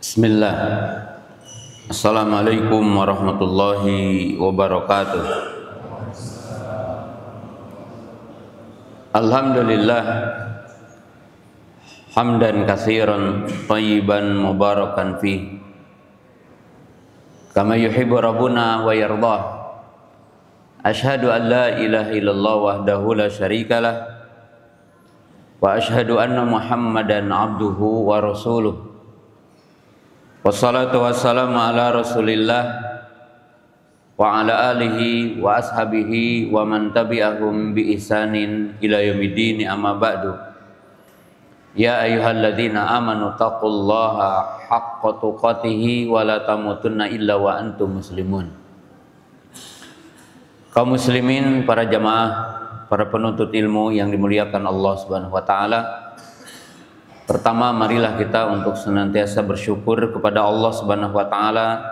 Bismillah. Assalamualaikum warahmatullahi wabarakatuh. Alhamdulillah hamdan katsiran thayyiban mubarakan fi kama yuhibbu rabbuna wa yardah. Asyhadu an la ilaha illallah wahdahu la syarikalah wa asyhadu anna Muhammadan abduhu wa rasuluh. Wassalatu wassalamu ala rasulillah wa ala alihi wa ashabihi wa man tabi'ahum bi ihsanin ila yaumiddin, amma ba'du. Ya ayyuhalladzina amanu taqullaha haqqa tuqatih wa la tamutunna illa wa antum muslimun. Kaum muslimin, para jamaah, para penuntut ilmu yang dimuliakan Allah Subhanahu wa taala. Pertama, marilah kita untuk senantiasa bersyukur kepada Allah Subhanahu wa taala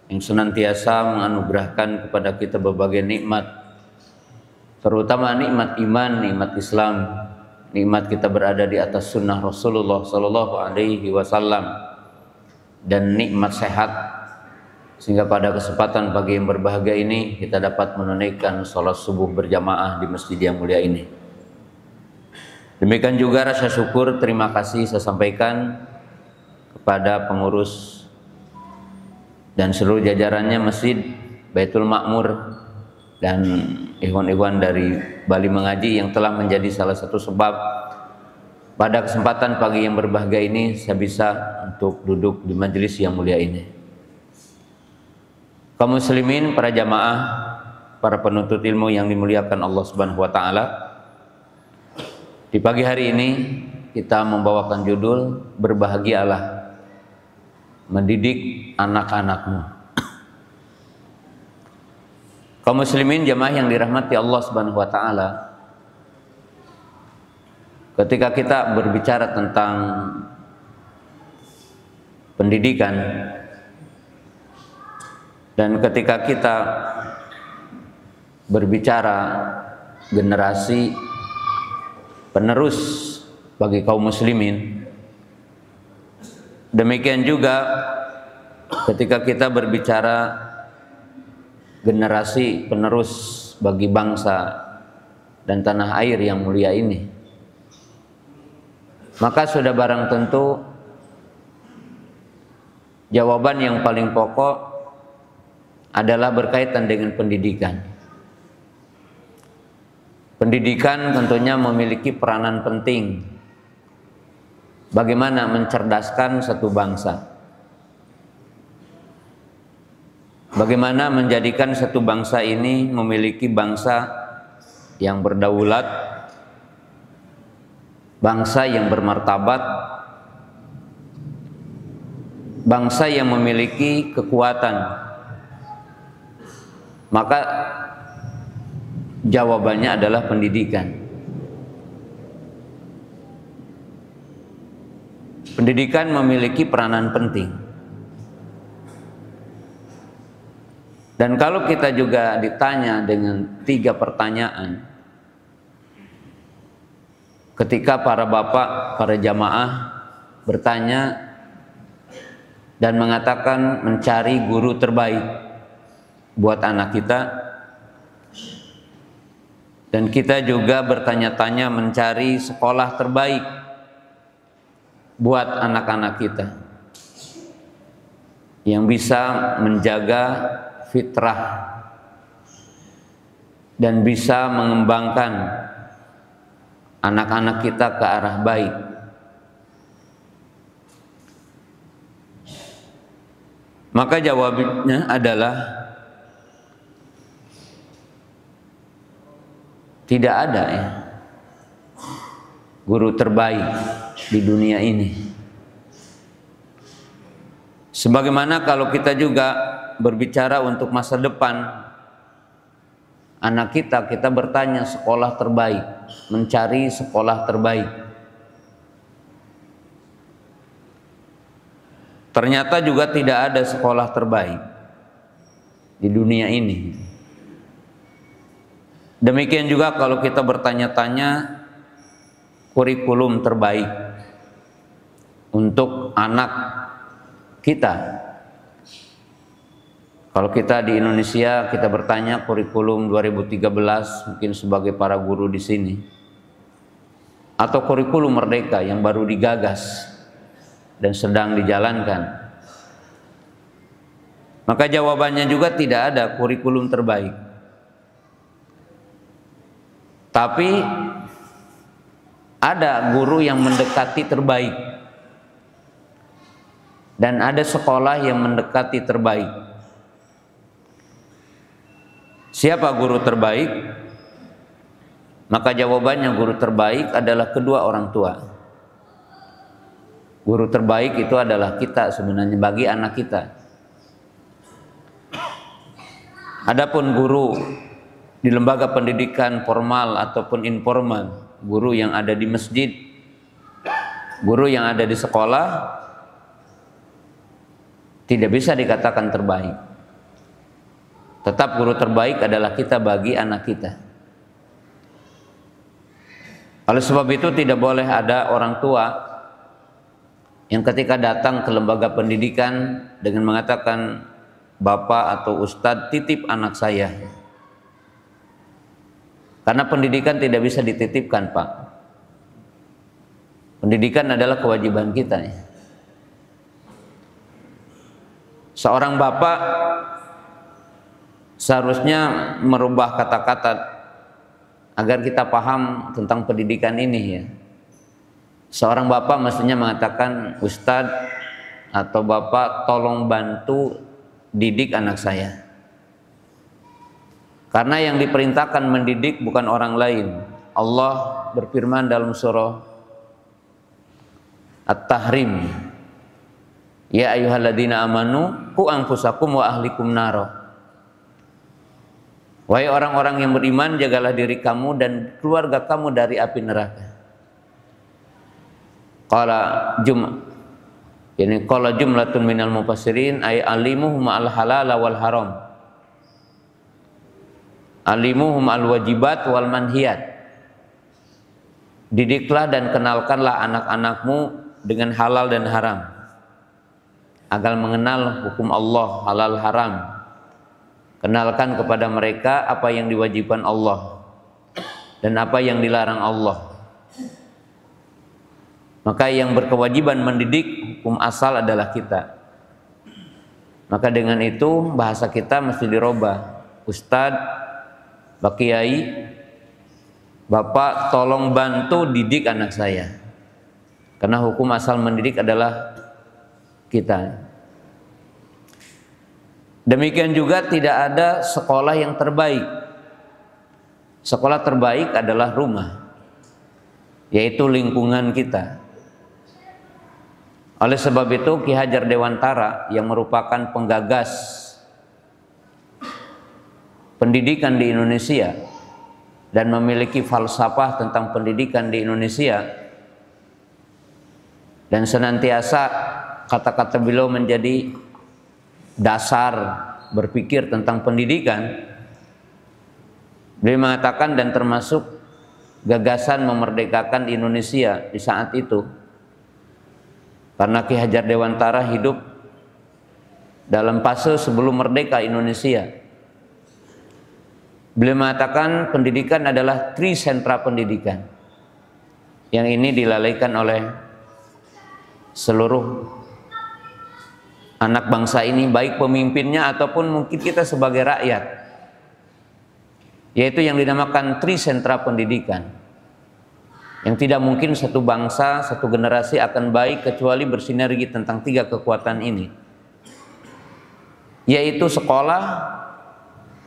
yang senantiasa menganugerahkan kepada kita berbagai nikmat, terutama nikmat iman, nikmat Islam, nikmat kita berada di atas sunnah Rasulullah sallallahu alaihi wasallam, dan nikmat sehat, sehingga pada kesempatan pagi yang berbahagia ini kita dapat menunaikan sholat subuh berjamaah di masjid yang mulia ini. Demikian juga rasa syukur, terima kasih saya sampaikan kepada pengurus dan seluruh jajarannya Masjid Baitul Ma'mur dan ikhwan-ikhwan dari Bali Mengaji yang telah menjadi salah satu sebab pada kesempatan pagi yang berbahagia ini saya bisa untuk duduk di majelis yang mulia ini. Kaum muslimin, para jamaah, para penuntut ilmu yang dimuliakan Allah Subhanahu wa taala. Di pagi hari ini kita membawakan judul Berbahagialah mendidik anak-anakmu. Kaum muslimin jamaah yang dirahmati Allah Subhanahu wa taala, ketika kita berbicara tentang pendidikan dan ketika kita berbicara generasi penerus bagi kaum muslimin, demikian juga ketika kita berbicara generasi penerus bagi bangsa dan tanah air yang mulia ini, maka sudah barang tentu jawaban yang paling pokok adalah berkaitan dengan pendidikan. Pendidikan tentunya memiliki peranan penting bagaimana mencerdaskan satu bangsa, bagaimana menjadikan satu bangsa ini memiliki bangsa yang berdaulat, bangsa yang bermartabat, bangsa yang memiliki kekuatan. Maka jawabannya adalah pendidikan. Pendidikan memiliki peranan penting. Dan kalau kita juga ditanya dengan 3 pertanyaan, ketika para bapak, para jamaah bertanya dan mengatakan mencari guru terbaik buat anak kita, dan kita juga bertanya-tanya mencari sekolah terbaik buat anak-anak kita yang bisa menjaga fitrah dan bisa mengembangkan anak-anak kita ke arah baik. Maka jawabannya adalah tidak ada guru terbaik di dunia ini. Sebagaimana kalau kita juga berbicara untuk masa depan anak kita, kita bertanya sekolah terbaik, mencari sekolah terbaik. Ternyata juga tidak ada sekolah terbaik di dunia ini. Demikian juga kalau kita bertanya-tanya kurikulum terbaik untuk anak kita. Kalau kita di Indonesia, kita bertanya kurikulum 2013 mungkin sebagai para guru di sini, atau kurikulum merdeka yang baru digagas dan sedang dijalankan, maka jawabannya juga tidak ada kurikulum terbaik. Tapi ada guru yang mendekati terbaik dan ada sekolah yang mendekati terbaik. Siapa guru terbaik? Maka jawabannya guru terbaik adalah kedua orang tua. Guru terbaik itu adalah kita sebenarnya bagi anak kita. Adapun guru di lembaga pendidikan formal ataupun informal, guru yang ada di masjid, guru yang ada di sekolah, tidak bisa dikatakan terbaik. Tetap guru terbaik adalah kita bagi anak kita. Oleh sebab itu tidak boleh ada orang tua yang ketika datang ke lembaga pendidikan dengan mengatakan, "Bapak atau Ustadz, titip anak saya." Karena pendidikan tidak bisa dititipkan, Pak. Pendidikan adalah kewajiban kita. Seorang bapak seharusnya merubah kata-kata agar kita paham tentang pendidikan ini ya. Seorang bapak mestinya mengatakan, "Ustadz atau Bapak, tolong bantu didik anak saya." Karena yang diperintahkan mendidik bukan orang lain. Allah berfirman dalam surah At-Tahrim, "Ya ayyuhalladzina amanu qu anfusakum wa ahlikum naro." Wahai orang-orang yang beriman, jagalah diri kamu dan keluarga kamu dari api neraka. Qala jumlatun minal mufassirin ay alimuhum al halala wal haram. Alimuhum al wajibat wal manhiyat. Didiklah dan kenalkanlah anak-anakmu dengan halal dan haram, agar mengenal hukum Allah halal haram. Kenalkan kepada mereka apa yang diwajibkan Allah dan apa yang dilarang Allah. Maka yang berkewajiban mendidik hukum asal adalah kita. Maka dengan itu bahasa kita mesti dirubah. Ustadz, Pak Kiai, Bapak tolong bantu didik anak saya. Karena hukum asal mendidik adalah kita. Demikian juga tidak ada sekolah yang terbaik. Sekolah terbaik adalah rumah, yaitu lingkungan kita. Oleh sebab itu Ki Hajar Dewantara yang merupakan penggagas pendidikan di Indonesia dan memiliki falsafah tentang pendidikan di Indonesia, dan senantiasa kata-kata beliau menjadi dasar berpikir tentang pendidikan. Beliau mengatakan, dan termasuk gagasan memerdekakan Indonesia di saat itu, karena Ki Hajar Dewantara hidup dalam fase sebelum merdeka Indonesia. Beliau mengatakan pendidikan adalah trisentra pendidikan, yang ini dilalaikan oleh seluruh anak bangsa ini, baik pemimpinnya ataupun mungkin kita sebagai rakyat, yaitu yang dinamakan trisentra pendidikan, yang tidak mungkin satu bangsa, satu generasi akan baik kecuali bersinergi tentang tiga kekuatan ini, yaitu sekolah,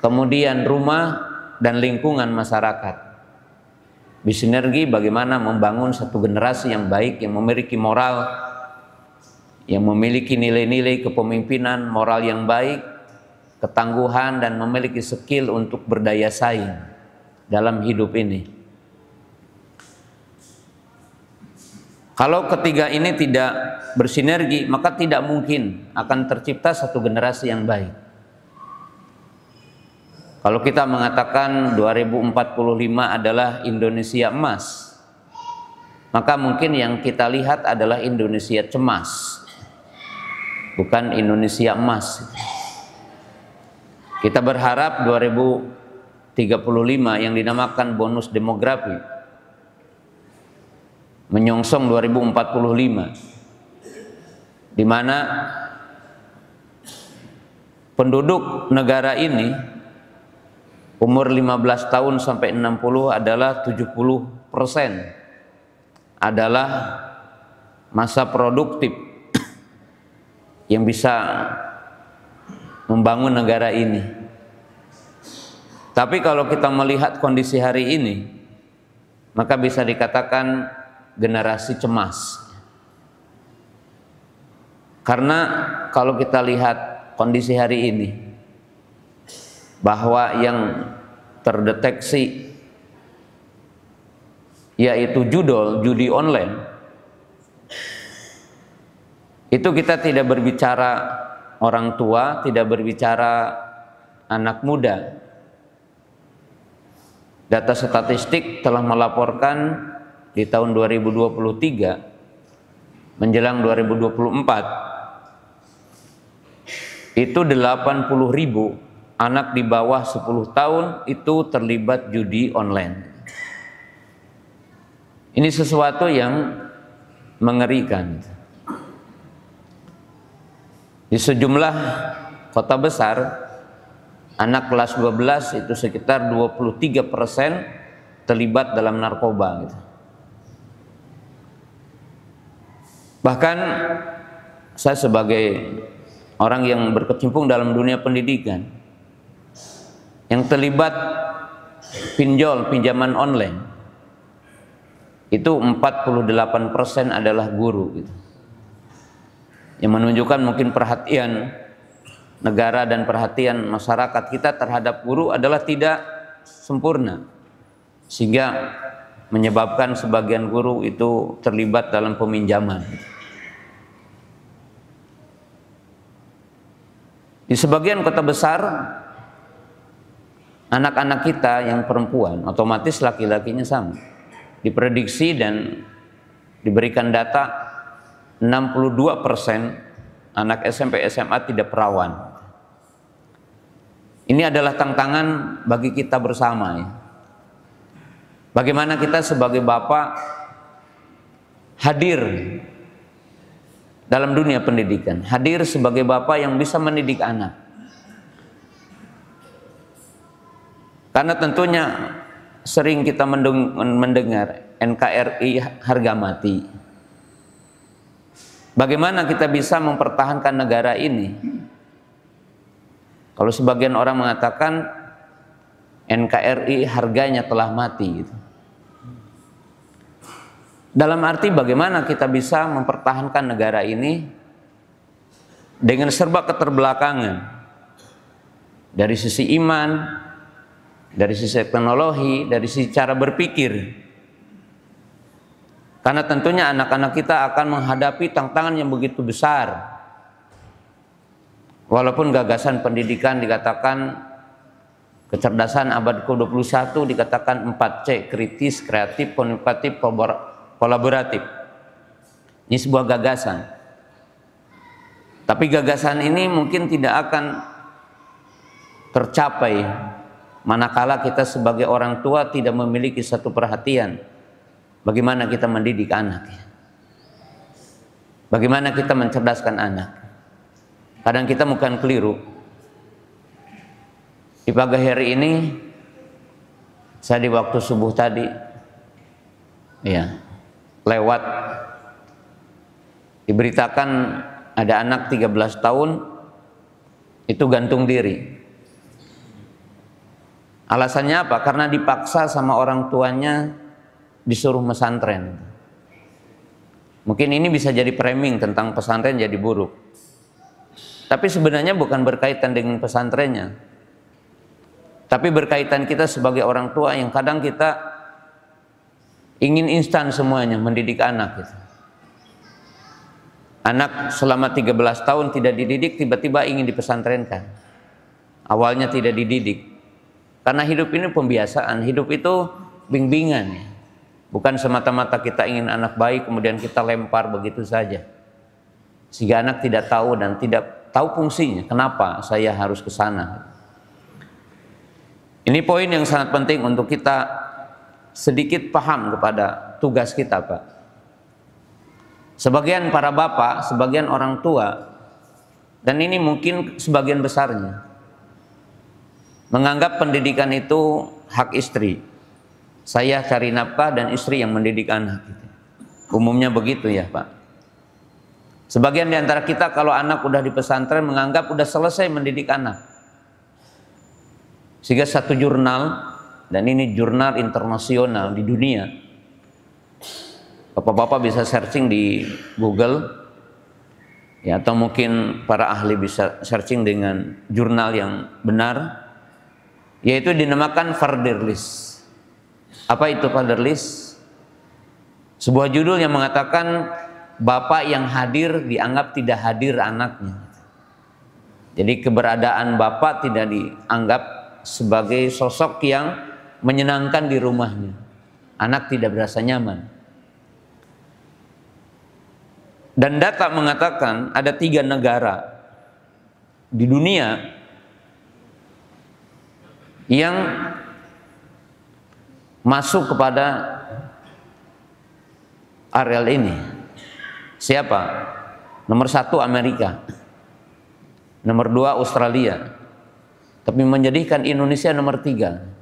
kemudian rumah, dan lingkungan masyarakat. Bersinergi bagaimana membangun satu generasi yang baik, yang memiliki moral, yang memiliki nilai-nilai kepemimpinan, moral yang baik, ketangguhan, dan memiliki skill untuk berdaya saing dalam hidup ini. Kalau ketiga ini tidak bersinergi, maka tidak mungkin akan tercipta satu generasi yang baik. Kalau kita mengatakan 2045 adalah Indonesia emas, maka mungkin yang kita lihat adalah Indonesia cemas. bukan Indonesia emas. Kita berharap 2035 yang dinamakan bonus demografi menyongsong 2045, di mana penduduk negara ini umur 15 tahun sampai 60 adalah 70% adalah masa produktif yang bisa membangun negara ini. Tapi kalau kita melihat kondisi hari ini, maka bisa dikatakan generasi cemas. Karena kalau kita lihat kondisi hari ini, bahwa yang terdeteksi yaitu judi online, itu kita tidak berbicara orang tua, tidak berbicara anak muda. Data statistik telah melaporkan di tahun 2023 menjelang 2024 itu 80.000 anak di bawah 10 tahun itu terlibat judi online. Ini sesuatu yang mengerikan. Di sejumlah kota besar, anak kelas 12 itu sekitar 23% terlibat dalam narkoba gitu. Bahkan saya sebagai orang yang berkecimpung dalam dunia pendidikan, yang terlibat pinjaman online itu 48% adalah guru gitu. Yang menunjukkan mungkin perhatian negara dan perhatian masyarakat kita terhadap guru adalah tidak sempurna, sehingga menyebabkan sebagian guru itu terlibat dalam peminjaman. Di sebagian kota besar, anak-anak kita yang perempuan, otomatis laki-lakinya sama, diprediksi dan diberikan data 62% anak SMP SMA tidak perawan. Ini adalah tantangan bagi kita bersama ya. Bagaimana kita sebagai bapak hadir dalam dunia pendidikan, hadir sebagai bapak yang bisa mendidik anak. Karena tentunya sering kita mendengar NKRI harga mati. Bagaimana kita bisa mempertahankan negara ini? Kalau sebagian orang mengatakan NKRI harganya telah mati gitu. Dalam arti bagaimana kita bisa mempertahankan negara ini dengan serba keterbelakangan dari sisi iman, dari sisi teknologi, dari sisi cara berpikir. Karena tentunya anak-anak kita akan menghadapi tantangan yang begitu besar. Walaupun gagasan pendidikan dikatakan kecerdasan abad ke-21 dikatakan 4C, kritis, kreatif, komunikatif, kolaboratif. Ini sebuah gagasan. Tapi gagasan ini mungkin tidak akan tercapai manakala kita sebagai orang tua tidak memiliki satu perhatian. Bagaimana kita mendidik anak ya? Bagaimana kita mencerdaskan anak? Kadang kita bukan keliru. Di pagi hari ini saya di waktu subuh tadi ya, lewat diberitakan ada anak 13 tahun itu gantung diri. Alasannya apa? Karena dipaksa sama orang tuanya disuruh pesantren. Mungkin ini bisa jadi framing tentang pesantren jadi buruk. Tapi sebenarnya bukan berkaitan dengan pesantrennya. Tapi berkaitan kita sebagai orang tua yang kadang kita ingin instan semuanya mendidik anak gitu. Anak selama 13 tahun tidak dididik, tiba-tiba ingin dipesantrenkan. Awalnya tidak dididik. Karena hidup ini pembiasaan, hidup itu bimbingan ya. Bukan semata-mata kita ingin anak baik kemudian kita lempar begitu saja. sehingga anak tidak tahu dan tidak tahu fungsinya, kenapa saya harus ke sana. Ini poin yang sangat penting untuk kita sedikit paham kepada tugas kita, Pak. Sebagian para bapak, sebagian orang tua, dan ini mungkin sebagian besarnya, menganggap pendidikan itu hak istri. Saya cari nafkah dan istri yang mendidik anak. Umumnya begitu ya, Pak. Sebagian di antara kita kalau anak udah di pesantren menganggap udah selesai mendidik anak. Sehingga satu jurnal, dan ini jurnal internasional di dunia, bapak-bapak bisa searching di Google, ya, atau mungkin para ahli bisa searching dengan jurnal yang benar, yaitu dinamakan Fatherless. Apa itu Fatherless? Sebuah judul yang mengatakan bapak yang hadir dianggap tidak hadir anaknya. Jadi keberadaan bapak tidak dianggap sebagai sosok yang menyenangkan di rumahnya. Anak tidak berasa nyaman. Dan data mengatakan ada 3 negara di dunia yang masuk kepada areal ini. Siapa? Nomor 1 Amerika, nomor 2 Australia, tapi menjadikan Indonesia nomor 3.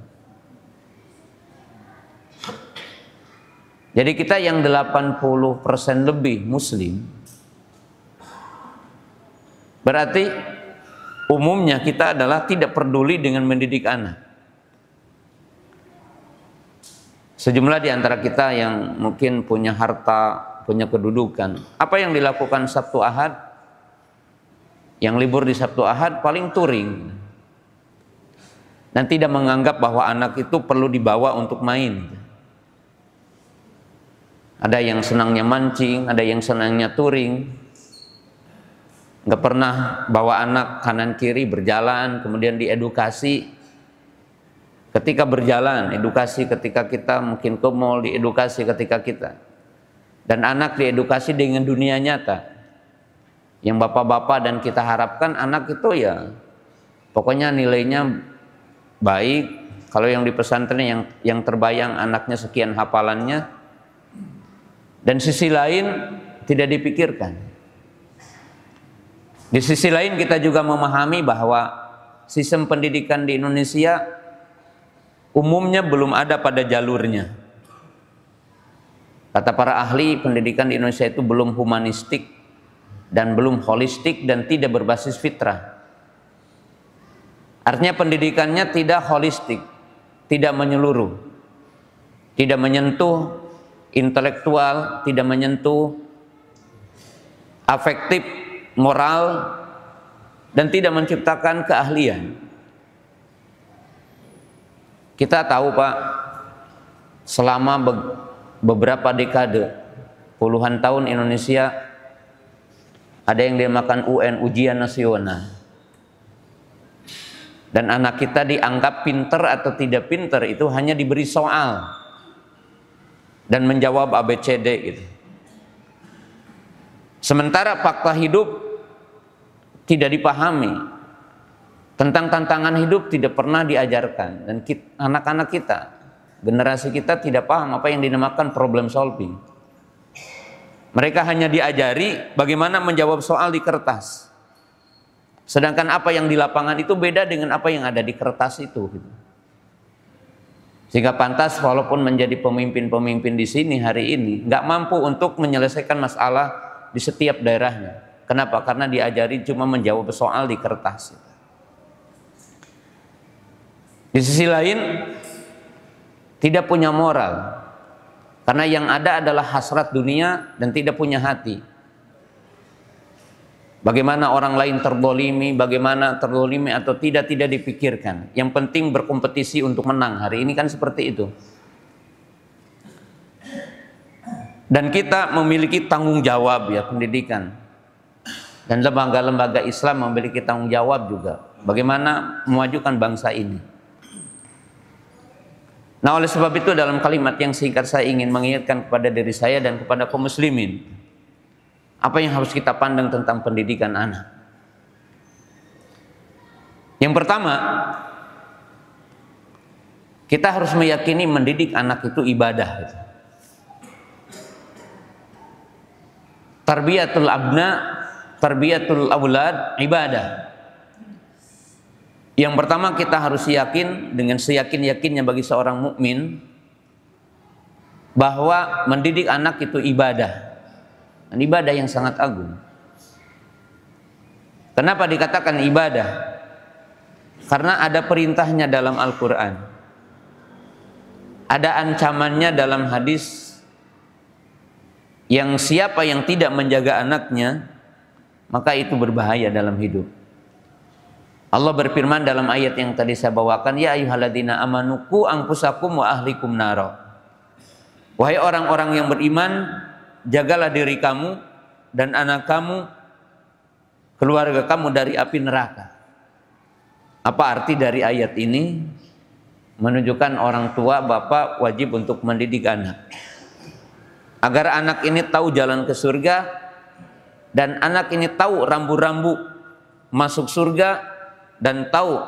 Jadi kita yang 80% lebih muslim, berarti umumnya kita adalah tidak peduli dengan mendidik anak. Sejumlah di antara kita yang mungkin punya harta, punya kedudukan, apa yang dilakukan Sabtu Ahad? Yang libur di Sabtu Ahad paling touring, dan tidak menganggap bahwa anak itu perlu dibawa untuk main. Ada yang senangnya mancing, ada yang senangnya touring, nggak pernah bawa anak kanan kiri berjalan, kemudian diedukasi. Ketika berjalan, edukasi ketika kita mungkin ke mall, diedukasi ketika kita. Dan anak diedukasi dengan dunia nyata. Yang bapak-bapak dan kita harapkan anak itu ya pokoknya nilainya baik. Kalau yang di pesantren yang terbayang anaknya sekian hafalannya. Dan sisi lain tidak dipikirkan. Di sisi lain kita juga memahami bahwa sistem pendidikan di Indonesia umumnya belum ada pada jalurnya. Kata para ahli, pendidikan di Indonesia itu belum humanistik dan belum holistik dan tidak berbasis fitrah. Artinya pendidikannya tidak holistik, tidak menyeluruh, tidak menyentuh intelektual, tidak menyentuh afektif, moral, dan tidak menciptakan keahlian. Kita tahu, Pak, selama beberapa dekade, puluhan tahun Indonesia ada yang dinamakan UN, ujian nasional. Dan anak kita dianggap pinter atau tidak pinter itu hanya diberi soal dan menjawab ABCD gitu. Sementara fakta hidup tidak dipahami. Tentang tantangan hidup tidak pernah diajarkan, dan anak-anak kita, generasi kita tidak paham apa yang dinamakan problem solving. Mereka hanya diajari bagaimana menjawab soal di kertas. Sedangkan apa yang di lapangan itu beda dengan apa yang ada di kertas itu. Sehingga pantas walaupun menjadi pemimpin-pemimpin di sini hari ini nggak mampu untuk menyelesaikan masalah di setiap daerahnya. Kenapa? Karena diajari cuma menjawab soal di kertas. Di sisi lain tidak punya moral, karena yang ada adalah hasrat dunia dan tidak punya hati. Bagaimana orang lain terdolimi, bagaimana terdolimi atau tidak dipikirkan. Yang penting berkompetisi untuk menang. Hari ini kan seperti itu. Dan kita memiliki tanggung jawab ya pendidikan. Dan lembaga-lembaga Islam memiliki tanggung jawab juga. Bagaimana memajukan bangsa ini. Nah, oleh sebab itu dalam kalimat yang singkat saya ingin mengingatkan kepada diri saya dan kepada kaum muslimin. Apa yang harus kita pandang tentang pendidikan anak? Yang pertama, kita harus meyakini mendidik anak itu ibadah. Tarbiyatul abna, tarbiyatul aulad, ibadah. Yang pertama kita harus yakin dengan seyakin-yakinnya bagi seorang mukmin bahwa mendidik anak itu ibadah. Dan ibadah yang sangat agung. Kenapa dikatakan ibadah? Karena ada perintahnya dalam Al-Quran. Ada ancamannya dalam hadis, yang siapa yang tidak menjaga anaknya, maka itu berbahaya dalam hidup. Allah berfirman dalam ayat yang tadi saya bawakan, ya ayyuhalladzina amanu qu anfusakum wa ahlikum nara. Wahai orang-orang yang beriman, jagalah diri kamu dan anak kamu, keluarga kamu dari api neraka. Apa arti dari ayat ini? Menunjukkan orang tua, bapak wajib untuk mendidik anak agar anak ini tahu jalan ke surga, dan anak ini tahu rambu-rambu masuk surga dan tahu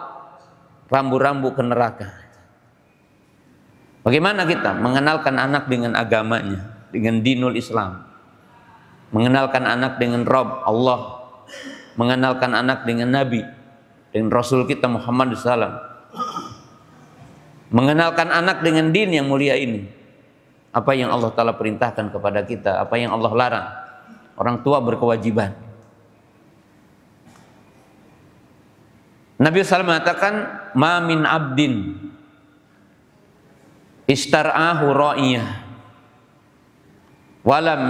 rambu-rambu ke neraka. Bagaimana kita mengenalkan anak dengan agamanya, dengan dinul Islam, mengenalkan anak dengan Rabb Allah, mengenalkan anak dengan Nabi, dengan Rasul kita Muhammad SAW, mengenalkan anak dengan din yang mulia ini. Apa yang Allah Ta'ala perintahkan kepada kita, apa yang Allah larang. Orang tua berkewajiban. Nabi SAW mengatakan, ma min abdin istar'ahu ra'iyah walam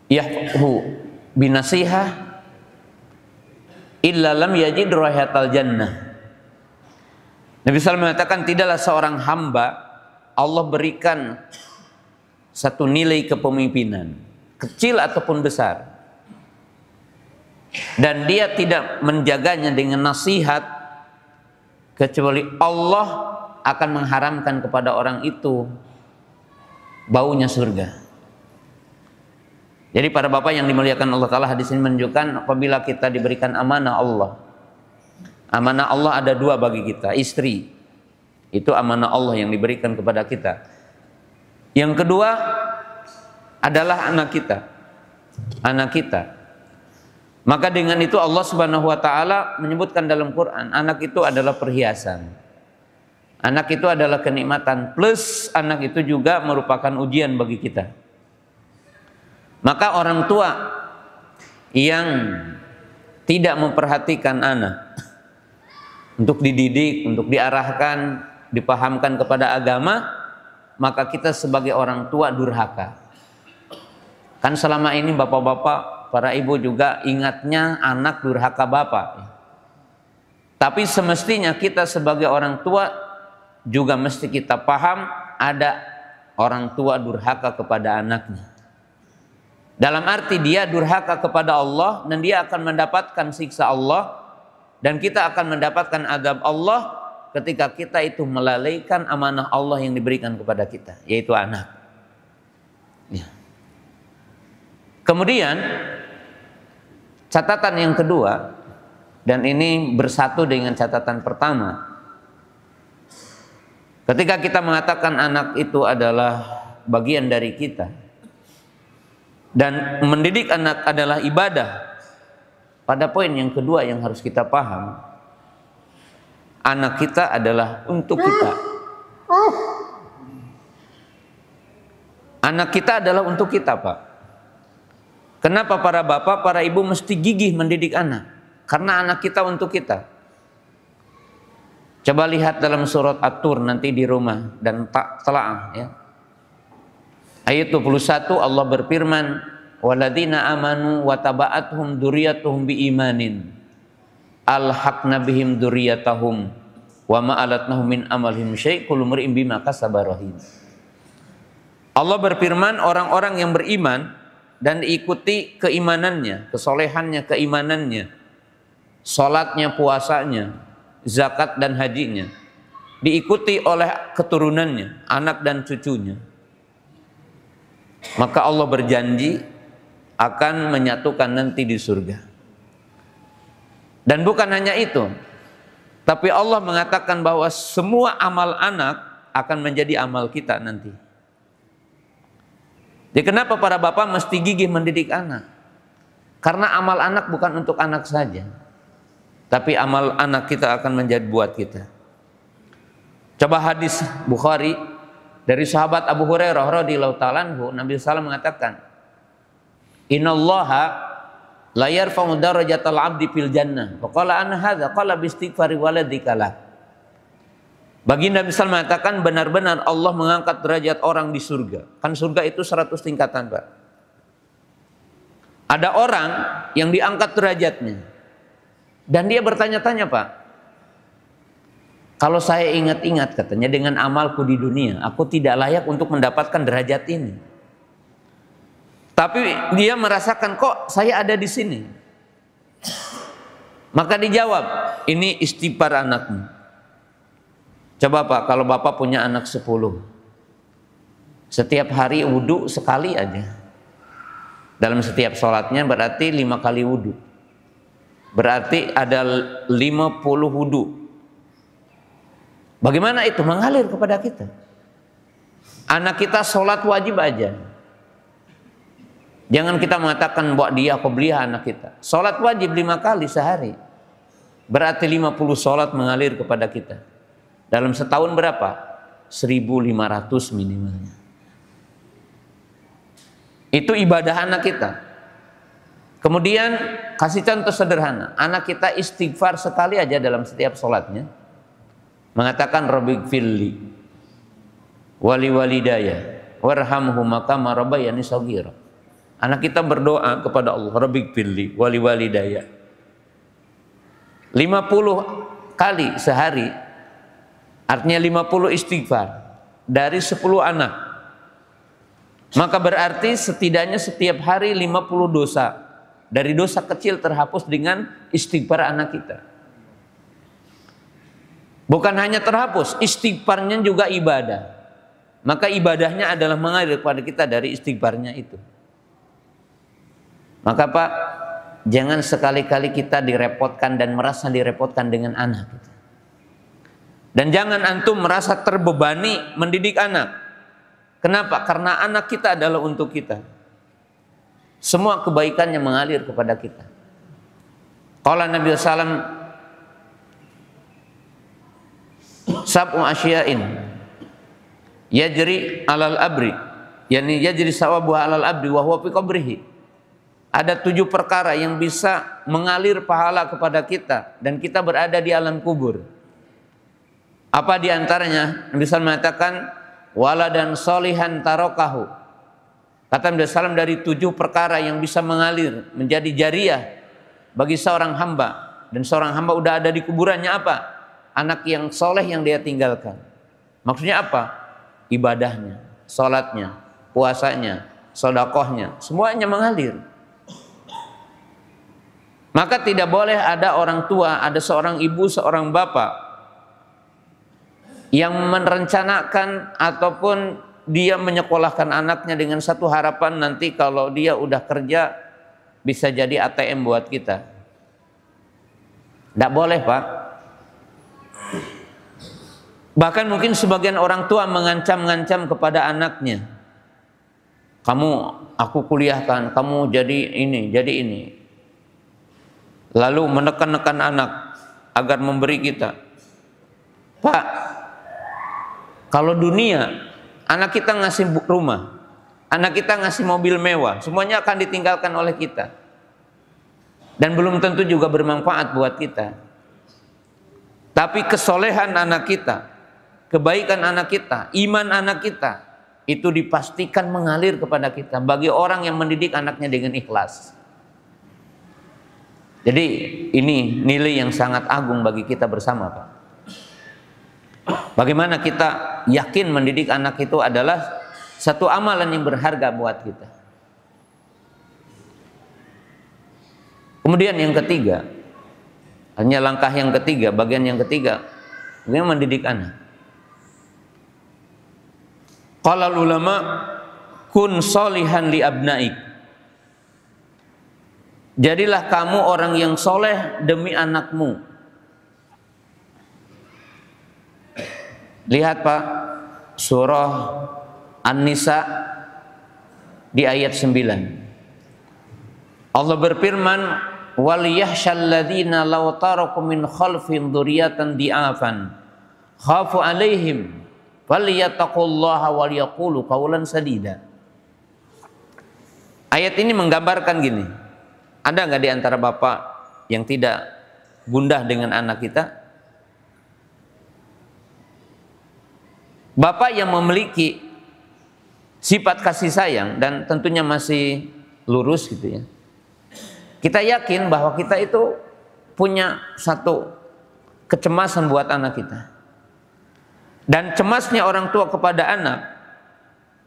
yahhu binasihah illa lam yajid raihatal jannah. Nabi SAW mengatakan, tidaklah seorang hamba Allah berikan satu nilai kepemimpinan, kecil ataupun besar, dan dia tidak menjaganya dengan nasihat, kecuali Allah akan mengharamkan kepada orang itu baunya surga. Jadi para bapak yang dimuliakan Allah Ta'ala, hadis ini menunjukkan apabila kita diberikan amanah Allah. Amanah Allah ada dua bagi kita, istri. Itu amanah Allah yang diberikan kepada kita. Yang kedua adalah anak kita. Anak kita. Maka dengan itu Allah Subhanahu wa Ta'ala menyebutkan dalam Quran, anak itu adalah perhiasan. Anak itu adalah kenikmatan, plus anak itu juga merupakan ujian bagi kita. Maka orang tua yang tidak memperhatikan anak untuk dididik, untuk diarahkan, dipahamkan kepada agama, maka kita sebagai orang tua durhaka. Kan selama ini bapak-bapak, para ibu juga ingatnya anak durhaka bapak. Tapi semestinya kita sebagai orang tua juga mesti kita paham ada orang tua durhaka kepada anaknya. Dalam arti dia durhaka kepada Allah dan dia akan mendapatkan siksa Allah, dan kita akan mendapatkan azab Allah ketika kita itu melalaikan amanah Allah yang diberikan kepada kita, yaitu anak. Ya. Kemudian catatan yang kedua, dan ini bersatu dengan catatan pertama, ketika kita mengatakan anak itu adalah bagian dari kita dan mendidik anak adalah ibadah, pada poin yang kedua yang harus kita paham, anak kita adalah untuk kita. Anak kita adalah untuk kita, Pak. Kenapa para bapak, para ibu mesti gigih mendidik anak? Karena anak kita untuk kita. Coba lihat dalam surat At-Tur nanti di rumah dan telaah ya. Ayat 21 Allah berfirman, "Walladzina amanu wa taba'athum dzurriyyatuhum biimanin alhaqna bihim dzurriyyatahum wa ma alatnahum min amalihim syai' kullu mar'in bima kasaba rahim." Allah berfirman, orang-orang yang beriman dan diikuti keimanannya, kesolehannya, keimanannya, salatnya, puasanya, zakat dan hajinya, diikuti oleh keturunannya, anak dan cucunya. maka Allah berjanji akan menyatukan nanti di surga. Dan bukan hanya itu, tapi Allah mengatakan bahwa semua amal anak akan menjadi amal kita nanti. Jadi kenapa para bapak mesti gigih mendidik anak? Karena amal anak bukan untuk anak saja, tapi amal anak kita akan menjadi buat kita. Coba hadis Bukhari dari sahabat Abu Hurairah radhiyallahu ta'ala anhu, Nabi SAW mengatakan, Innallaha la yarfa'u darajatal 'abdi fil jannah. Wa qala an hadza qala bi istighfari waladikalah. Baginda bisa mengatakan benar-benar Allah mengangkat derajat orang di surga. Kan surga itu 100 tingkatan, Pak. Ada orang yang diangkat derajatnya. Dan dia bertanya-tanya, Pak. Kalau saya ingat-ingat katanya dengan amalku di dunia, aku tidak layak untuk mendapatkan derajat ini. Tapi dia merasakan kok saya ada di sini. Maka dijawab, ini istighfar anakmu. Coba Pak, kalau Bapak punya anak 10, setiap hari wudhu sekali aja. Dalam setiap sholatnya berarti 5 kali wudhu. Berarti ada 50 wudhu. Bagaimana itu? Mengalir kepada kita. Anak kita sholat wajib aja. Jangan kita mengatakan buat dia qobliyah anak kita. Sholat wajib 5 kali sehari. Berarti 50 sholat mengalir kepada kita. Dalam setahun berapa? 1.500 minimalnya. Itu ibadah anak kita. Kemudian kasih contoh sederhana. Anak kita istighfar sekali aja dalam setiap sholatnya. Mengatakan Rabbighfirli wali walidaya warhamhuma kama rabbayani shaghira. Anak kita berdoa kepada Allah, Rabbighfirli wali walidaya. 50 kali sehari. Artinya 50 istighfar dari 10 anak. Maka berarti setidaknya setiap hari 50 dosa. Dari dosa kecil terhapus dengan istighfar anak kita. Bukan hanya terhapus, istighfarnya juga ibadah. Maka ibadahnya adalah mengalir kepada kita dari istighfarnya itu. Maka Pak, jangan sekali-kali kita direpotkan dan merasa direpotkan dengan anak kita. Dan jangan antum merasa terbebani mendidik anak. Kenapa? Karena anak kita adalah untuk kita. Semua kebaikannya mengalir kepada kita. Qala Nabi SAW, sab'u asya'in yajri alal abri, yani yajri sawabu alal abri wa huwa fi qabrihi. Ada 7 perkara yang bisa mengalir pahala kepada kita dan kita berada di alam kubur. Apa diantaranya? Nabi SAW mengatakan waladan solihan tarokahu. Kata Nabi SAW dari 7 perkara yang bisa mengalir menjadi jariah bagi seorang hamba. Dan seorang hamba udah ada di kuburannya apa? Anak yang soleh yang dia tinggalkan. Maksudnya apa? Ibadahnya, sholatnya, puasanya, sodakohnya, semuanya mengalir. Maka tidak boleh ada orang tua, ada seorang ibu, seorang bapak yang merencanakan ataupun dia menyekolahkan anaknya dengan satu harapan nanti kalau dia udah kerja bisa jadi ATM buat kita. Tidak boleh, Pak. Bahkan mungkin sebagian orang tua mengancam-ngancam kepada anaknya. Aku kuliahkan, kamu jadi ini, jadi ini. Lalu menekan-nekan anak agar memberi kita. Pak, kalau dunia, anak kita ngasih rumah, anak kita ngasih mobil mewah, semuanya akan ditinggalkan oleh kita. Dan belum tentu juga bermanfaat buat kita. Tapi kesolehan anak kita, kebaikan anak kita, iman anak kita, itu dipastikan mengalir kepada kita bagi orang yang mendidik anaknya dengan ikhlas. Jadi ini nilai yang sangat agung bagi kita bersama, Pak. Bagaimana kita yakin mendidik anak itu adalah satu amalan yang berharga buat kita. Kemudian yang ketiga, hanya langkah yang ketiga, bagian yang ketiga, bagaimana mendidik anak. Qala ulama kun solihan li abnaik. Jadilah kamu orang yang soleh demi anakmu. Lihat Pak, surah An-Nisa di ayat 9. Allah berfirman, wal yahshal ladzina law taraku min khalfin dzurriyyatan di'afan khafu alaihim falyattaqullaha wal yaqulu qawlan sadida. Ayat ini menggambarkan gini. Ada nggak di antara bapak yang tidak gundah dengan anak kita? Bapak yang memiliki sifat kasih sayang dan tentunya masih lurus gitu ya. Kita yakin bahwa kita itu punya satu kecemasan buat anak kita. Dan cemasnya orang tua kepada anak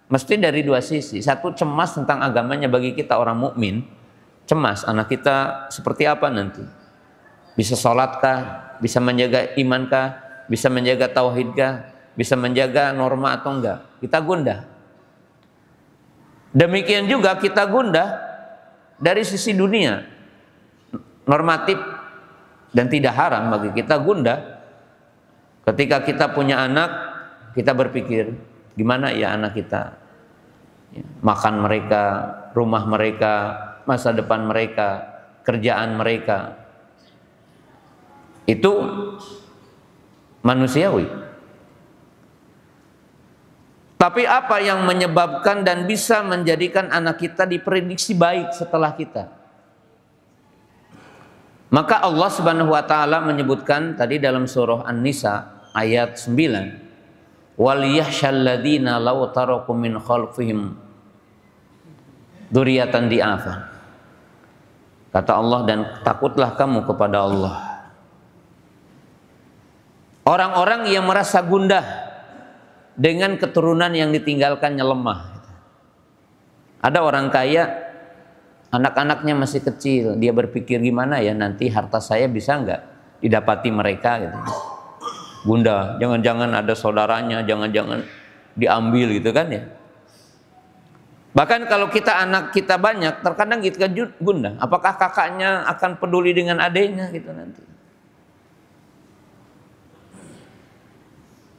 mesti dari dua sisi. Satu, cemas tentang agamanya bagi kita orang mukmin. Cemas anak kita seperti apa nanti? Bisa sholatkah? Bisa menjaga imankah? Bisa menjaga tauhidkah? Bisa menjaga norma atau enggak? Kita gundah. Demikian juga kita gundah dari sisi dunia, normatif dan tidak haram bagi kita gundah. Ketika kita punya anak, kita berpikir gimana ya anak kita, makan mereka, rumah mereka, masa depan mereka, kerjaan mereka. Itu manusiawi. Tapi apa yang menyebabkan dan bisa menjadikan anak kita diprediksi baik setelah kita? Maka Allah Subhanahu wa taala menyebutkan tadi dalam surah An-Nisa ayat 9, wal yahshal ladzina law taraku min khalfihim dzurriyyatan di'afan. Kata Allah, dan takutlah kamu kepada Allah. Orang-orang yang merasa gundah dengan keturunan yang ditinggalkannya lemah. Ada orang kaya, anak-anaknya masih kecil, dia berpikir gimana ya nanti harta saya bisa nggak didapati mereka gitu. Gundah, jangan-jangan ada saudaranya, jangan-jangan diambil gitu kan ya. Bahkan kalau kita anak kita banyak, terkadang kita gundah. Apakah kakaknya akan peduli dengan adiknya gitu nanti.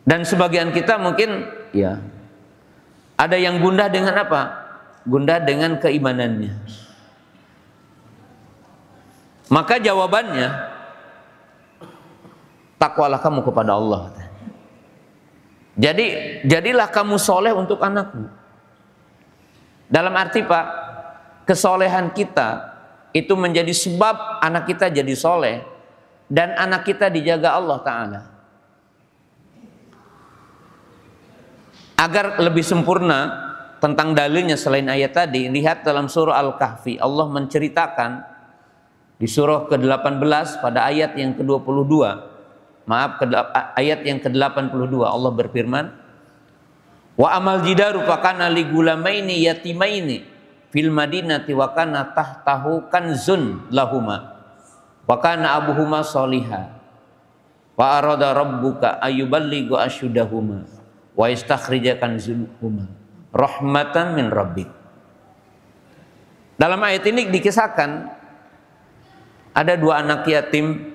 Dan sebagian kita mungkin ya ada yang gundah dengan apa? Gundah dengan keimanannya. Maka jawabannya, takwalah kamu kepada Allah. Jadi jadilah kamu soleh untuk anakmu. Dalam arti Pak, kesolehan kita itu menjadi sebab anak kita jadi soleh dan anak kita dijaga Allah Ta'ala. Agar lebih sempurna tentang dalilnya selain ayat tadi, lihat dalam surah Al-Kahfi. Allah menceritakan di surah ke-18 pada ayat yang ke-22. Maaf, ayat yang ke-82 Allah berfirman, wa amal jidaru fakana li gulamaini yatimaini fil madinati wa kana tahtahu kanzun lahuma wa kana abuhuma sholiha wa arada rabbuka ayyuballighu asyudahuma wa istakhrija kanzuhuma rahmatan min rabbik. Dalam ayat ini dikisahkan ada dua anak yatim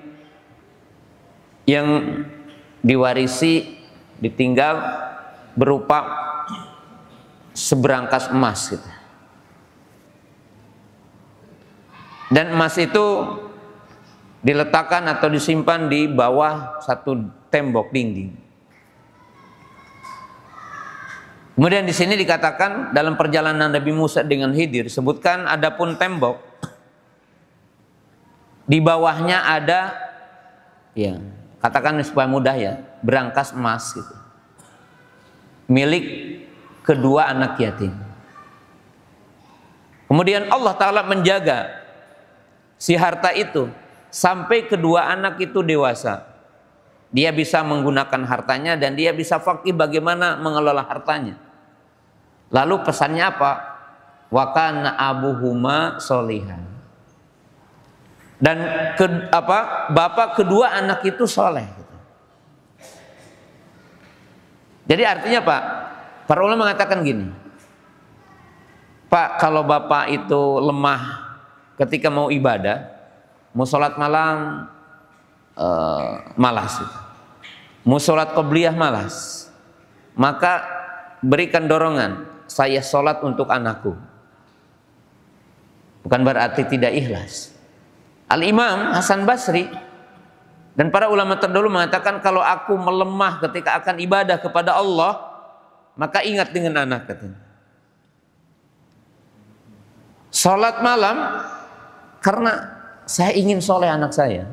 yang diwarisi, ditinggal berupa seberangkas emas gitu. Dan emas itu diletakkan atau disimpan di bawah satu tembok dinding. Kemudian di sini dikatakan dalam perjalanan Nabi Musa dengan Khidir disebutkan adapun tembok di bawahnya ada ya, katakan supaya mudah ya, berangkas emas gitu. Milik kedua anak yatim. Kemudian Allah Ta'ala menjaga si harta itu sampai kedua anak itu dewasa. Dia bisa menggunakan hartanya dan dia bisa fakih bagaimana mengelola hartanya. Lalu pesannya apa? Wa kana abuhuma sholihan. Dan bapak kedua anak itu soleh. Jadi artinya Pak, para ulama mengatakan gini, Pak, kalau bapak itu lemah ketika mau ibadah, mau sholat malam malas, mau sholat qobliyah malas, maka berikan dorongan, saya sholat untuk anakku. Bukan berarti tidak ikhlas. Al-Imam Hasan Basri dan para ulama terdahulu mengatakan, kalau aku melemah ketika akan ibadah kepada Allah, maka ingat dengan anak, katanya. Sholat malam karena saya ingin soleh anak saya,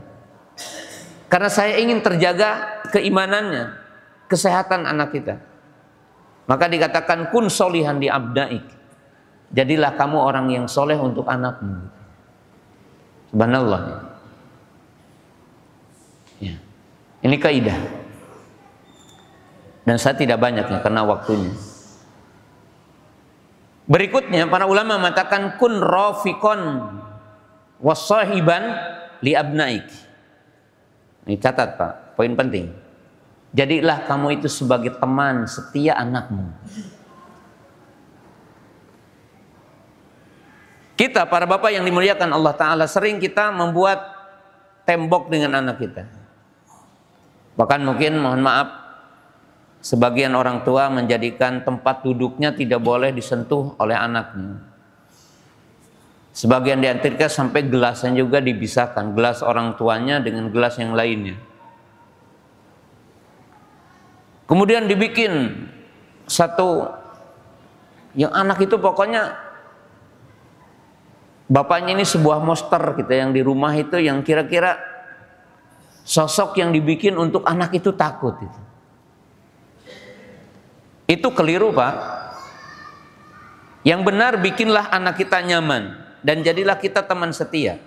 karena saya ingin terjaga keimanannya, kesehatan anak kita. Maka dikatakan kun solihan di abdaik, jadilah kamu orang yang soleh untuk anakmu. Subhanallah. Ya. Ini kaidah. Dan saya tidak banyaknya karena waktunya. Berikutnya para ulama mengatakan kun rafiqon wasahiban li abnaik. Ini catat Pak, poin penting. Jadilah kamu itu sebagai teman setia anakmu. Kita para bapak yang dimuliakan Allah Ta'ala, sering kita membuat tembok dengan anak kita. Bahkan mungkin, mohon maaf, sebagian orang tua menjadikan tempat duduknya tidak boleh disentuh oleh anaknya. Sebagian diantaranya sampai gelasnya juga dipisahkan, gelas orang tuanya dengan gelas yang lainnya. Kemudian dibikin satu yang anak itu pokoknya bapaknya ini sebuah monster gitu, yang di rumah itu yang kira-kira sosok yang dibikin untuk anak itu takut itu. Itu keliru Pak. Yang benar, bikinlah anak kita nyaman dan jadilah kita teman setia.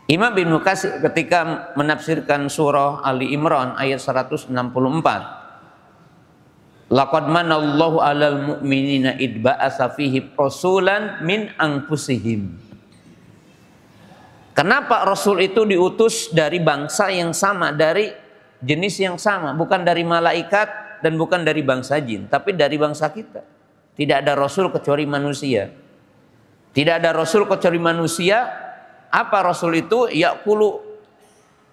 Imam bin Katsir ketika menafsirkan surah Ali Imran ayat 164, laqad manallahu 'alal mu'minina id ba'atsa fihi rasulan min anfusihim. Kenapa Rasul itu diutus dari bangsa yang sama, dari jenis yang sama, bukan dari malaikat dan bukan dari bangsa jin, tapi dari bangsa kita. Tidak ada Rasul kecuali manusia. Tidak ada Rasul kecuali manusia. Apa Rasul itu? Ya'kulu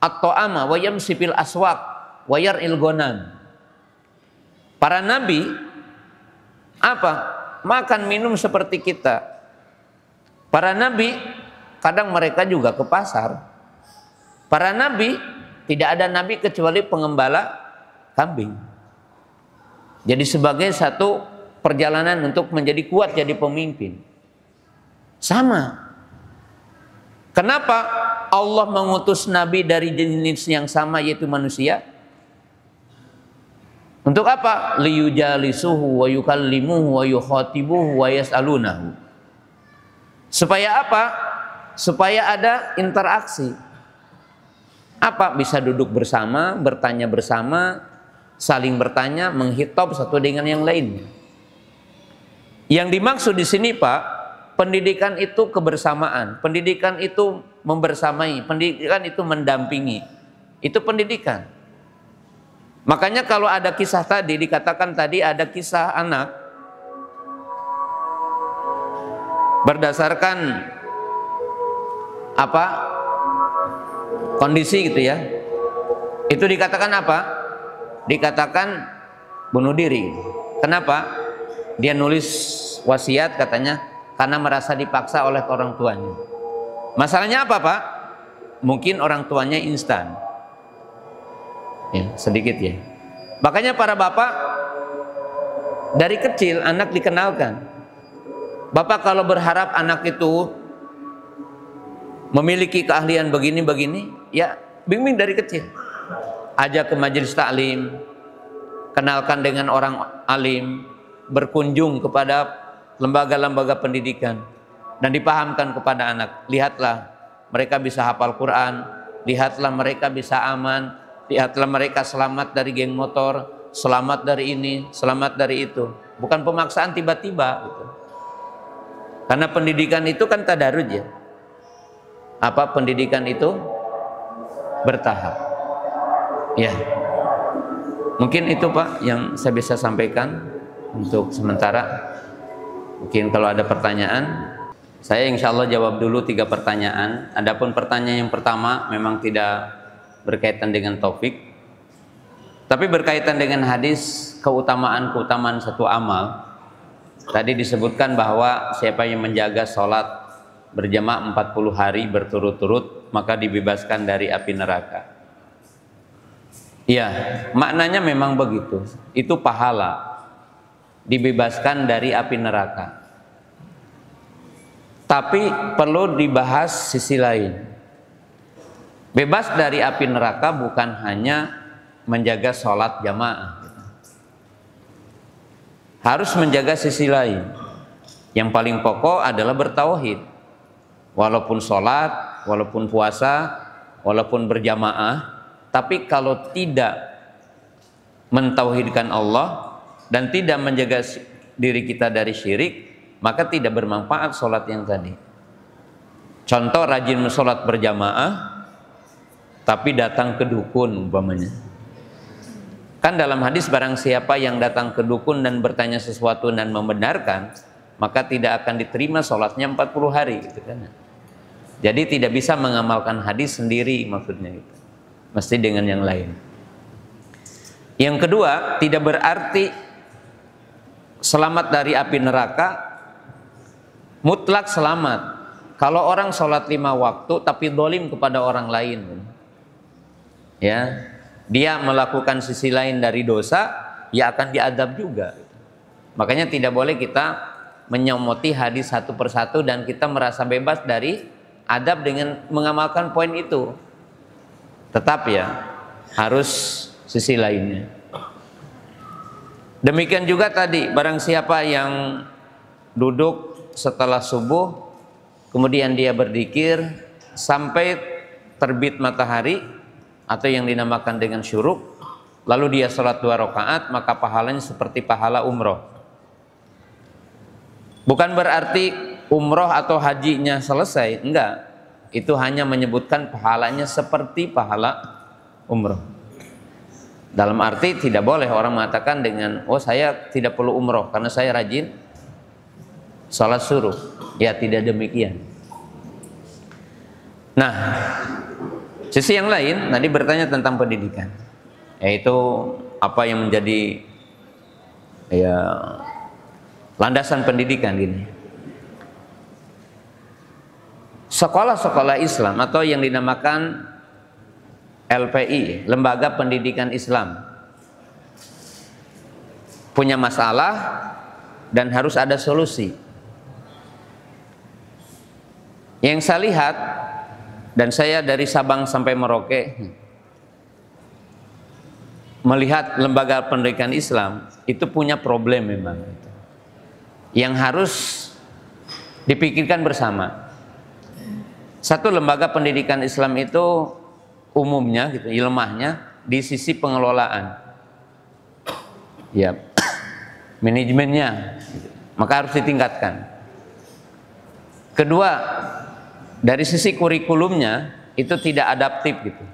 at-ta'ama wa yamshi fil aswaq wa yar'il ghanam. Para nabi apa? Makan minum seperti kita. Para nabi kadang mereka juga ke pasar. Para nabi, tidak ada nabi kecuali pengembala kambing. Jadi sebagai satu perjalanan untuk menjadi kuat jadi pemimpin. Sama. Kenapa Allah mengutus nabi dari jenis yang sama, yaitu manusia? Untuk apa? Liyujalisuhu wa yukallimuhu wa yukhatibuhu wa yas'alunahu. Supaya apa? Supaya ada interaksi. Apa? Bisa duduk bersama, bertanya bersama, saling bertanya, menghitop satu dengan yang lainnya. Yang dimaksud di sini Pak, pendidikan itu kebersamaan, pendidikan itu membersamai, pendidikan itu mendampingi. Itu pendidikan. Makanya kalau ada kisah tadi, dikatakan tadi ada kisah anak berdasarkan apa? Kondisi gitu ya. Itu dikatakan apa? Dikatakan bunuh diri. Kenapa? Dia nulis wasiat katanya karena merasa dipaksa oleh orang tuanya. Masalahnya apa Pak? Mungkin orang tuanya instan. Ya, sedikit ya. Makanya para bapak dari kecil anak dikenalkan. Bapak kalau berharap anak itu memiliki keahlian begini-begini, ya bimbing dari kecil. Ajak ke majelis taklim, kenalkan dengan orang alim, berkunjung kepada lembaga-lembaga pendidikan, dan dipahamkan kepada anak. Lihatlah mereka bisa hafal Quran, lihatlah mereka bisa aman, lihatlah mereka selamat dari geng motor, selamat dari ini, selamat dari itu. Bukan pemaksaan tiba-tiba gitu. Karena pendidikan itu kan tadarruj ya. Apa pendidikan itu? Bertahap. Ya, mungkin itu Pak yang saya bisa sampaikan untuk sementara. Mungkin kalau ada pertanyaan, saya insya Allah jawab dulu 3 pertanyaan. Adapun pertanyaan yang pertama memang tidak berkaitan dengan topik, tapi berkaitan dengan hadis keutamaan satu amal. Tadi disebutkan bahwa siapa yang menjaga sholat berjamaah 40 hari berturut-turut maka dibebaskan dari api neraka. Iya, maknanya memang begitu. Itu pahala, dibebaskan dari api neraka. Tapi perlu dibahas sisi lain. Bebas dari api neraka bukan hanya menjaga sholat jamaah, harus menjaga sisi lain. Yang paling pokok adalah bertauhid. Walaupun sholat, walaupun puasa, walaupun berjamaah, tapi kalau tidak mentauhidkan Allah dan tidak menjaga diri kita dari syirik, maka tidak bermanfaat sholat yang tadi. Contoh, rajin sholat berjamaah tapi datang ke dukun umpamanya. Kan dalam hadis barang siapa yang datang ke dukun dan bertanya sesuatu dan membenarkan, maka tidak akan diterima sholatnya 40 hari gitu kan. Jadi tidak bisa mengamalkan hadis sendiri maksudnya gitu. Mesti dengan yang lain. Yang kedua, tidak berarti selamat dari api neraka mutlak selamat. Kalau orang sholat 5 waktu tapi dolim kepada orang lain, ya, dia melakukan sisi lain dari dosa, ya akan diadab juga. Makanya tidak boleh kita menyomoti hadis satu persatu dan kita merasa bebas dari adab dengan mengamalkan poin itu. Tetap ya, harus sisi lainnya. Demikian juga tadi, barang siapa yang duduk setelah subuh kemudian dia berzikir sampai terbit matahari atau yang dinamakan dengan syuruk, lalu dia sholat 2 rakaat, maka pahalanya seperti pahala umroh. Bukan berarti umroh atau hajinya selesai, enggak. Itu hanya menyebutkan pahalanya seperti pahala umroh. Dalam arti tidak boleh orang mengatakan dengan, oh saya tidak perlu umroh karena saya rajin sholat suruh. Ya tidak demikian. Nah, sisi yang lain tadi bertanya tentang pendidikan, yaitu apa yang menjadi ya landasan pendidikan gini. Sekolah-sekolah Islam atau yang dinamakan LPI, Lembaga Pendidikan Islam, punya masalah dan harus ada solusi. Yang saya lihat, dan saya dari Sabang sampai Merauke melihat lembaga pendidikan Islam itu punya problem memang, yang harus dipikirkan bersama. Satu, lembaga pendidikan Islam itu umumnya gitu, lemahnya di sisi pengelolaan, ya, manajemennya, maka harus ditingkatkan. Kedua, dari sisi kurikulumnya itu tidak adaptif gitu.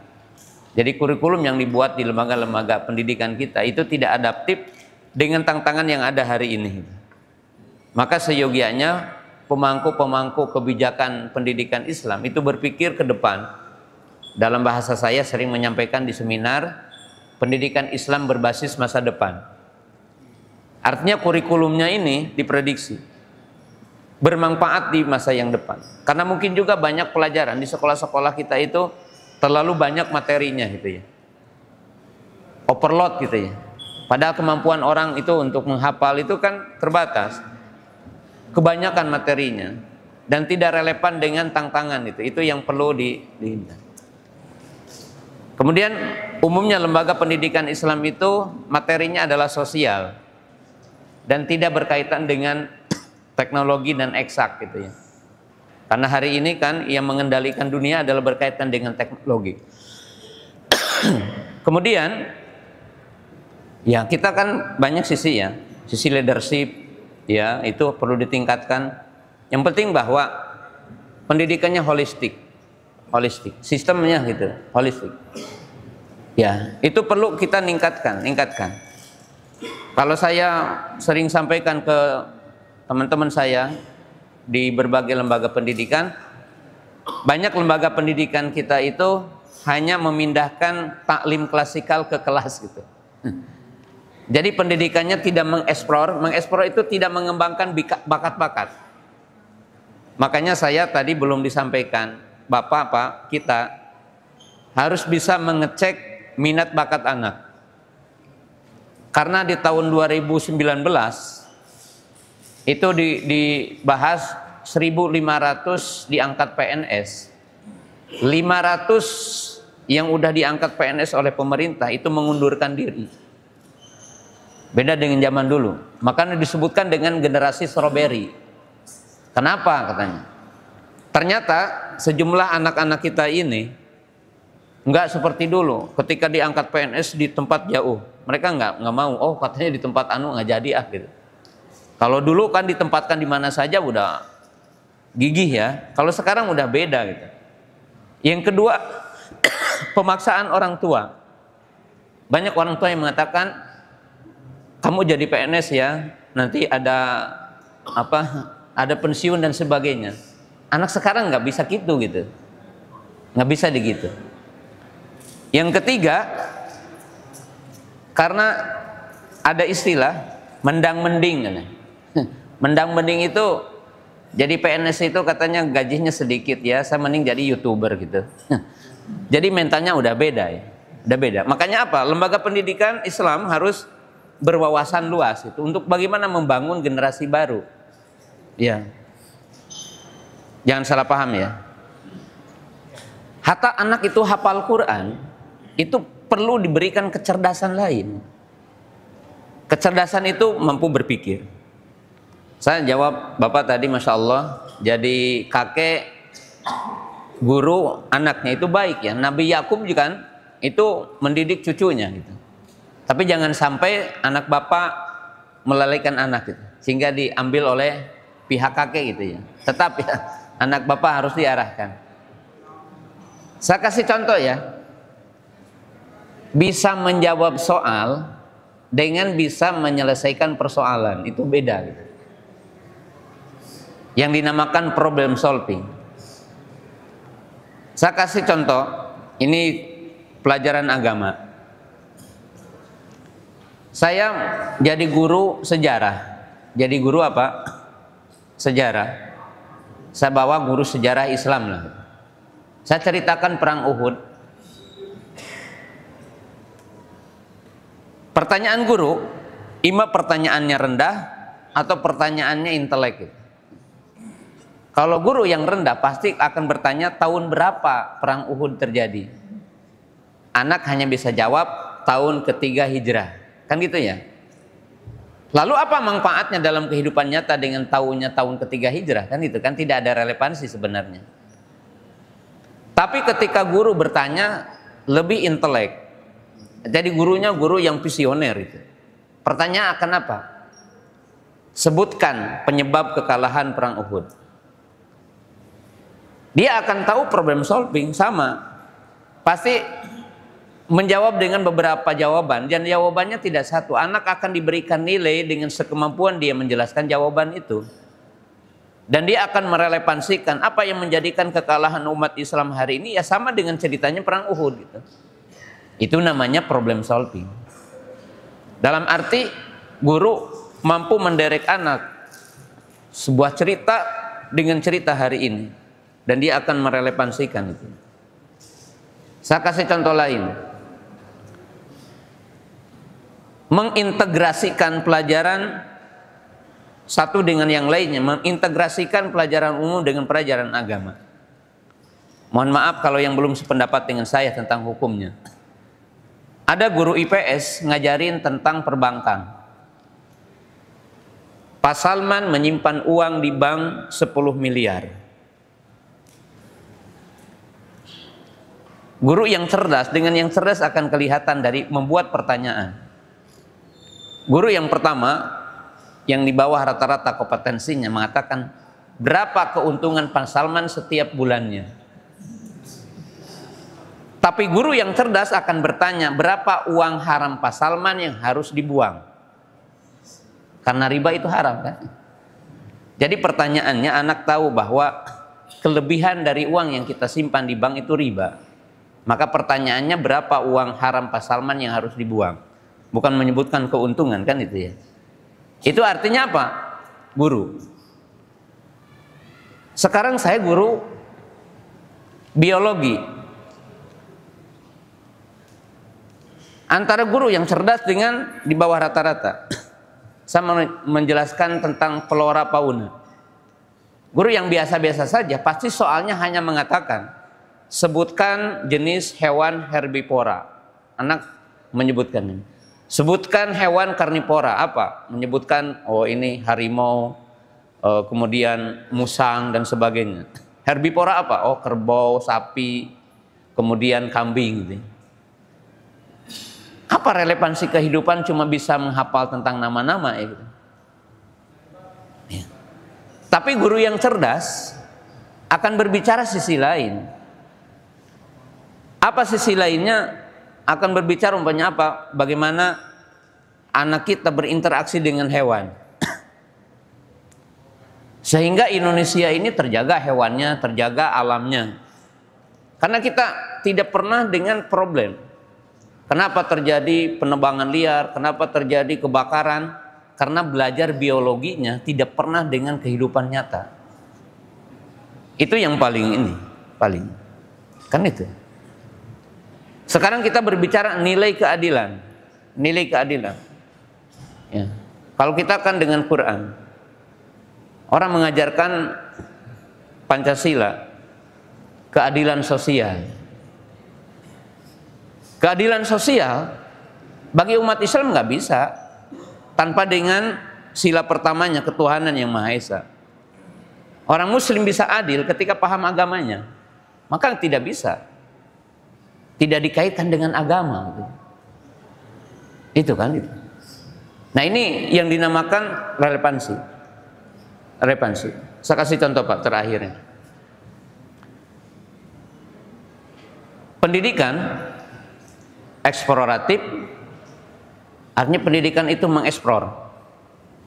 Jadi kurikulum yang dibuat di lembaga-lembaga pendidikan kita itu tidak adaptif dengan tantangan yang ada hari ini. Maka seyogianya pemangku-pemangku kebijakan pendidikan Islam itu berpikir ke depan. Dalam bahasa saya sering menyampaikan di seminar, pendidikan Islam berbasis masa depan. Artinya kurikulumnya ini diprediksi bermanfaat di masa yang depan. Karena mungkin juga banyak pelajaran di sekolah-sekolah kita itu terlalu banyak materinya gitu ya. Overload gitu ya. Padahal kemampuan orang itu untuk menghafal itu kan terbatas. Kebanyakan materinya dan tidak relevan dengan tantangan itu. Itu yang perlu dihindari. Kemudian umumnya lembaga pendidikan Islam itu materinya adalah sosial dan tidak berkaitan dengan teknologi dan eksak gitu ya. Karena hari ini kan yang mengendalikan dunia adalah berkaitan dengan teknologi. Kemudian ya kita kan banyak sisi ya, sisi leadership ya, itu perlu ditingkatkan. Yang penting bahwa pendidikannya holistik, sistemnya gitu, holistik. Ya, itu perlu kita tingkatkan. Kalau saya sering sampaikan ke teman-teman saya di berbagai lembaga pendidikan, banyak lembaga pendidikan kita itu hanya memindahkan taklim klasikal ke kelas gitu. Jadi pendidikannya tidak mengeksplor itu tidak mengembangkan bakat-bakat. Makanya saya tadi belum disampaikan, Bapak kita harus bisa mengecek minat bakat anak. Karena di tahun 2019 itu dibahas 1.500 diangkat PNS. 500 yang udah diangkat PNS oleh pemerintah itu mengundurkan diri. Beda dengan zaman dulu. Makanya disebutkan dengan generasi strawberry. Kenapa katanya? Ternyata sejumlah anak-anak kita ini nggak seperti dulu. Ketika diangkat PNS di tempat jauh, mereka nggak mau. Oh katanya di tempat anu nggak jadi gitu. Kalau dulu kan ditempatkan di mana saja udah gigih ya. Kalau sekarang udah beda gitu. Yang kedua, pemaksaan orang tua. Banyak orang tua yang mengatakan, kamu jadi PNS ya, nanti ada pensiun dan sebagainya. Anak sekarang nggak bisa gitu, nggak bisa begitu. Yang ketiga, karena ada istilah mendang-mending. Mendang-mending itu jadi PNS itu katanya gajinya sedikit ya, saya mending jadi YouTuber gitu. Jadi mentalnya udah beda ya, udah beda. Makanya apa? Lembaga pendidikan Islam harus berwawasan luas itu untuk bagaimana membangun generasi baru. Ya, jangan salah paham ya. Hatta anak itu hafal Quran, itu perlu diberikan kecerdasan lain. Kecerdasan itu mampu berpikir. Saya jawab Bapak tadi, Masya Allah, jadi kakek guru anaknya itu baik ya. Nabi Yakub juga kan itu mendidik cucunya gitu. Tapi jangan sampai anak Bapak melalaikan anak gitu, sehingga diambil oleh pihak kakek gitu ya. Tetap ya, anak Bapak harus diarahkan. Saya kasih contoh ya. Bisa menjawab soal dengan bisa menyelesaikan persoalan itu beda gitu. Yang dinamakan problem solving. Saya kasih contoh, ini pelajaran agama. Saya jadi guru sejarah. Jadi guru apa? Sejarah. Saya bawa guru sejarah Islam lah. Saya ceritakan perang Uhud. Pertanyaan guru, ima pertanyaannya rendah atau pertanyaannya intelek. Kalau guru yang rendah pasti akan bertanya tahun berapa perang Uhud terjadi. Anak hanya bisa jawab tahun ketiga hijrah. Kan gitu ya. Lalu apa manfaatnya dalam kehidupan nyata dengan tahunnya tahun ketiga hijrah? Kan itu kan tidak ada relevansi sebenarnya. Tapi ketika guru bertanya lebih intelek. Jadi gurunya guru yang visioner itu. Pertanyaan akan apa? Sebutkan penyebab kekalahan perang Uhud. Dia akan tahu problem solving sama. Pasti menjawab dengan beberapa jawaban dan jawabannya tidak satu. Anak akan diberikan nilai dengan sekemampuan dia menjelaskan jawaban itu. Dan dia akan merelevansikan apa yang menjadikan kekalahan umat Islam hari ini ya sama dengan ceritanya perang Uhud gitu. Itu namanya problem solving. Dalam arti guru mampu menderek anak sebuah cerita dengan cerita hari ini. Dan dia akan merelevansikan itu. Saya kasih contoh lain. Mengintegrasikan pelajaran satu dengan yang lainnya. Mengintegrasikan pelajaran umum dengan pelajaran agama. Mohon maaf kalau yang belum sependapat dengan saya tentang hukumnya. Ada guru IPS ngajarin tentang perbankan. Pak Salman menyimpan uang di bank 10 miliar. Guru yang cerdas dengan yang cerdas akan kelihatan dari membuat pertanyaan. Guru yang pertama yang di bawah rata-rata kompetensinya mengatakan berapa keuntungan Pak Salman setiap bulannya. Tapi guru yang cerdas akan bertanya berapa uang haram Pak Salman yang harus dibuang. Karena riba itu haram kan. Jadi pertanyaannya, anak tahu bahwa kelebihan dari uang yang kita simpan di bank itu riba. Maka pertanyaannya, berapa uang haram Pak Salman yang harus dibuang? Bukan menyebutkan keuntungan, kan itu ya. Itu artinya apa? Guru. Sekarang saya guru biologi. Antara guru yang cerdas dengan di bawah rata-rata. Saya menjelaskan tentang flora fauna. Guru yang biasa-biasa saja pasti soalnya hanya mengatakan, sebutkan jenis hewan herbivora. Anak menyebutkan ini. Sebutkan hewan karnivora. Apa? Menyebutkan, oh ini harimau, kemudian musang dan sebagainya. Herbivora apa? Oh kerbau, sapi, kemudian kambing gitu. Apa relevansi kehidupan cuma bisa menghafal tentang nama-nama ya gitu. Ya. Tapi guru yang cerdas akan berbicara sisi lain. Apa sisi lainnya? Akan berbicara umpamanya apa? Bagaimana anak kita berinteraksi dengan hewan. Sehingga Indonesia ini terjaga hewannya, terjaga alamnya. Karena kita tidak pernah dengan problem. Kenapa terjadi penebangan liar? Kenapa terjadi kebakaran? Karena belajar biologinya tidak pernah dengan kehidupan nyata. Itu yang paling kan itu. Sekarang kita berbicara nilai keadilan. Nilai keadilan. Ya. Kalau kita kan dengan Quran, orang mengajarkan Pancasila, keadilan sosial. Keadilan sosial bagi umat Islam nggak bisa tanpa dengan sila pertamanya, ketuhanan yang Maha Esa. Orang Muslim bisa adil ketika paham agamanya, maka tidak bisa tidak dikaitkan dengan agama. Itu kan itu. Nah ini yang dinamakan relevansi. Saya kasih contoh Pak terakhirnya. Pendidikan eksploratif, artinya pendidikan itu mengeksplor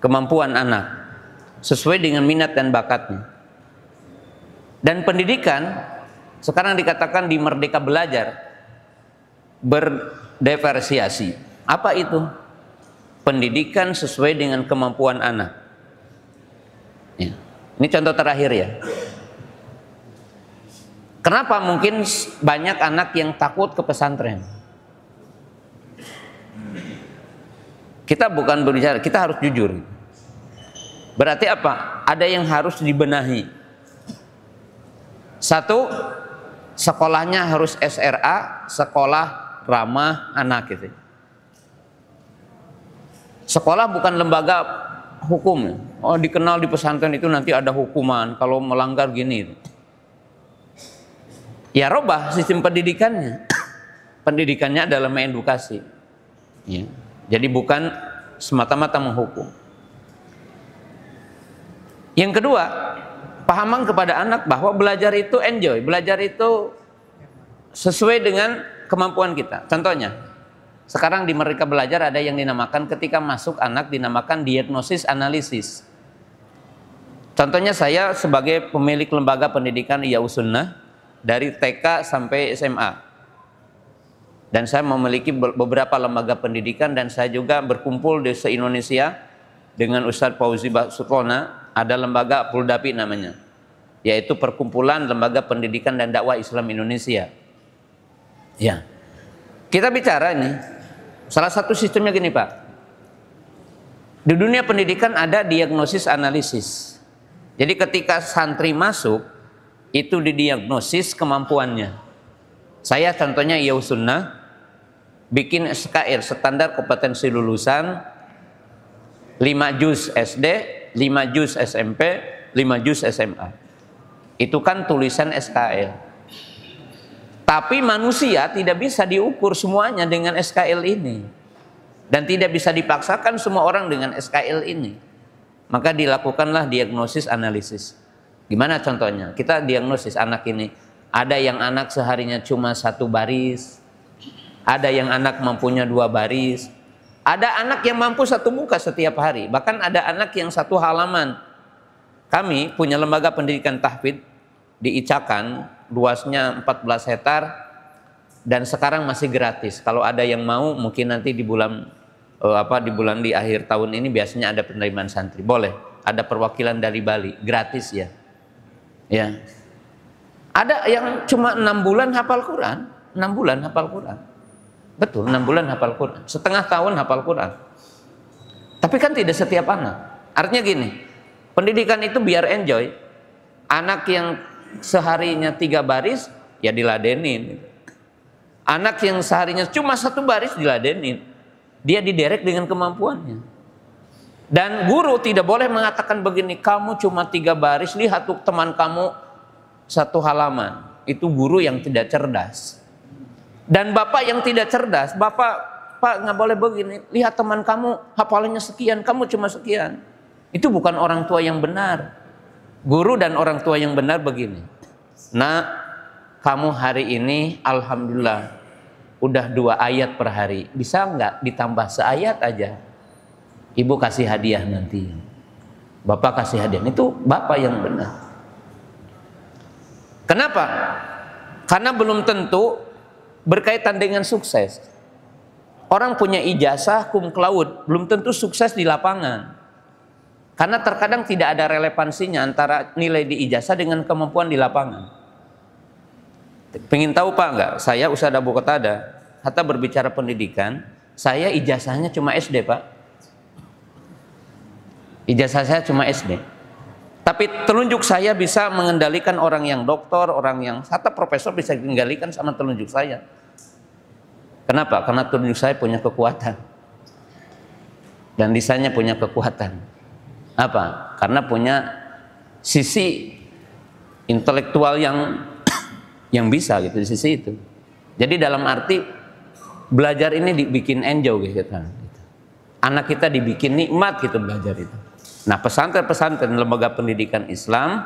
kemampuan anak sesuai dengan minat dan bakatnya. Dan pendidikan sekarang dikatakan di Merdeka Belajar berdiversiasi. Apa itu? Pendidikan sesuai dengan kemampuan anak. Ya. Ini contoh terakhir ya. Kenapa mungkin banyak anak yang takut ke pesantren? Kita bukan berbicara, kita harus jujur. Berarti apa? Ada yang harus dibenahi. Satu, sekolahnya harus SRA, sekolah ramah anak gitu. Sekolah bukan lembaga hukum. Oh, dikenal di pesantren itu nanti ada hukuman kalau melanggar gini. Ya robah sistem pendidikannya. Pendidikannya adalah mengedukasi. Ya. Jadi bukan semata-mata menghukum. Yang kedua, pahaman kepada anak bahwa belajar itu enjoy, belajar itu sesuai dengan kemampuan kita. Contohnya, sekarang di Merdeka Belajar ada yang dinamakan ketika masuk anak dinamakan diagnosis analisis. Contohnya saya sebagai pemilik lembaga pendidikan Ihyaus Sunnah dari TK sampai SMA. Dan saya memiliki beberapa lembaga pendidikan dan saya juga berkumpul di se-Indonesia dengan Ustadz Fauzi Sutlona, ada lembaga Puldapi namanya, yaitu Perkumpulan Lembaga Pendidikan dan Dakwah Islam Indonesia. Ya, kita bicara ini, salah satu sistemnya gini Pak. Di dunia pendidikan ada diagnosis analisis. Jadi ketika santri masuk, itu didiagnosis kemampuannya. Saya contohnya Ihyaus Sunnah bikin SKR, standar kompetensi lulusan, 5 juz SD, 5 juz SMP, 5 juz SMA. Itu kan tulisan SKL. Tapi manusia tidak bisa diukur semuanya dengan SKL ini. Dan tidak bisa dipaksakan semua orang dengan SKL ini. Maka dilakukanlah diagnosis analisis. Gimana contohnya? Kita diagnosis anak ini. Ada yang anak seharinya cuma 1 baris. Ada yang anak mampunya 2 baris. Ada anak yang mampu 1 muka setiap hari. Bahkan ada anak yang 1 halaman. Kami punya lembaga pendidikan tahfidz di Icakan, luasnya 14 hektar dan sekarang masih gratis. Kalau ada yang mau, mungkin nanti di bulan di akhir tahun ini biasanya ada penerimaan santri. Boleh, ada perwakilan dari Bali, gratis ya. Ya. Ada yang cuma 6 bulan hafal Quran, 6 bulan hafal Quran. Betul, 6 bulan hafal Quran, setengah tahun hafal Quran. Tapi kan tidak setiap anak. Artinya gini, pendidikan itu biar enjoy. Anak yang seharinya 3 baris, ya diladenin. Anak yang seharinya cuma 1 baris, diladenin. Dia diderek dengan kemampuannya. Dan guru tidak boleh mengatakan begini, kamu cuma 3 baris, lihat tuh teman kamu 1 halaman. Itu guru yang tidak cerdas. Dan bapak yang tidak cerdas, Pak nggak boleh begini, lihat teman kamu hafalannya sekian, kamu cuma sekian. Itu bukan orang tua yang benar. Guru dan orang tua yang benar begini, nah kamu hari ini alhamdulillah udah 2 ayat per hari, bisa nggak ditambah seayat aja? Ibu kasih hadiah nanti, bapak kasih hadiah. Itu bapak yang benar. Kenapa? Karena belum tentu berkaitan dengan sukses. Orang punya ijazah cum laude belum tentu sukses di lapangan. Karena terkadang tidak ada relevansinya antara nilai di ijazah dengan kemampuan di lapangan. Pengen tahu Pak enggak? Saya Ustadz Abu Qatada, hatta berbicara pendidikan, saya ijazahnya cuma SD Pak. Ijazah saya cuma SD. Tapi telunjuk saya bisa mengendalikan orang yang doktor, orang yang hatta profesor bisa mengendalikan sama telunjuk saya. Kenapa? Karena telunjuk saya punya kekuatan. Dan lisannya punya kekuatan. Apa? Karena punya sisi intelektual yang bisa gitu di sisi itu. Jadi dalam arti belajar ini dibikin enjoy gitu. Anak kita dibikin nikmat gitu belajar itu. Nah, pesantren-pesantren lembaga pendidikan Islam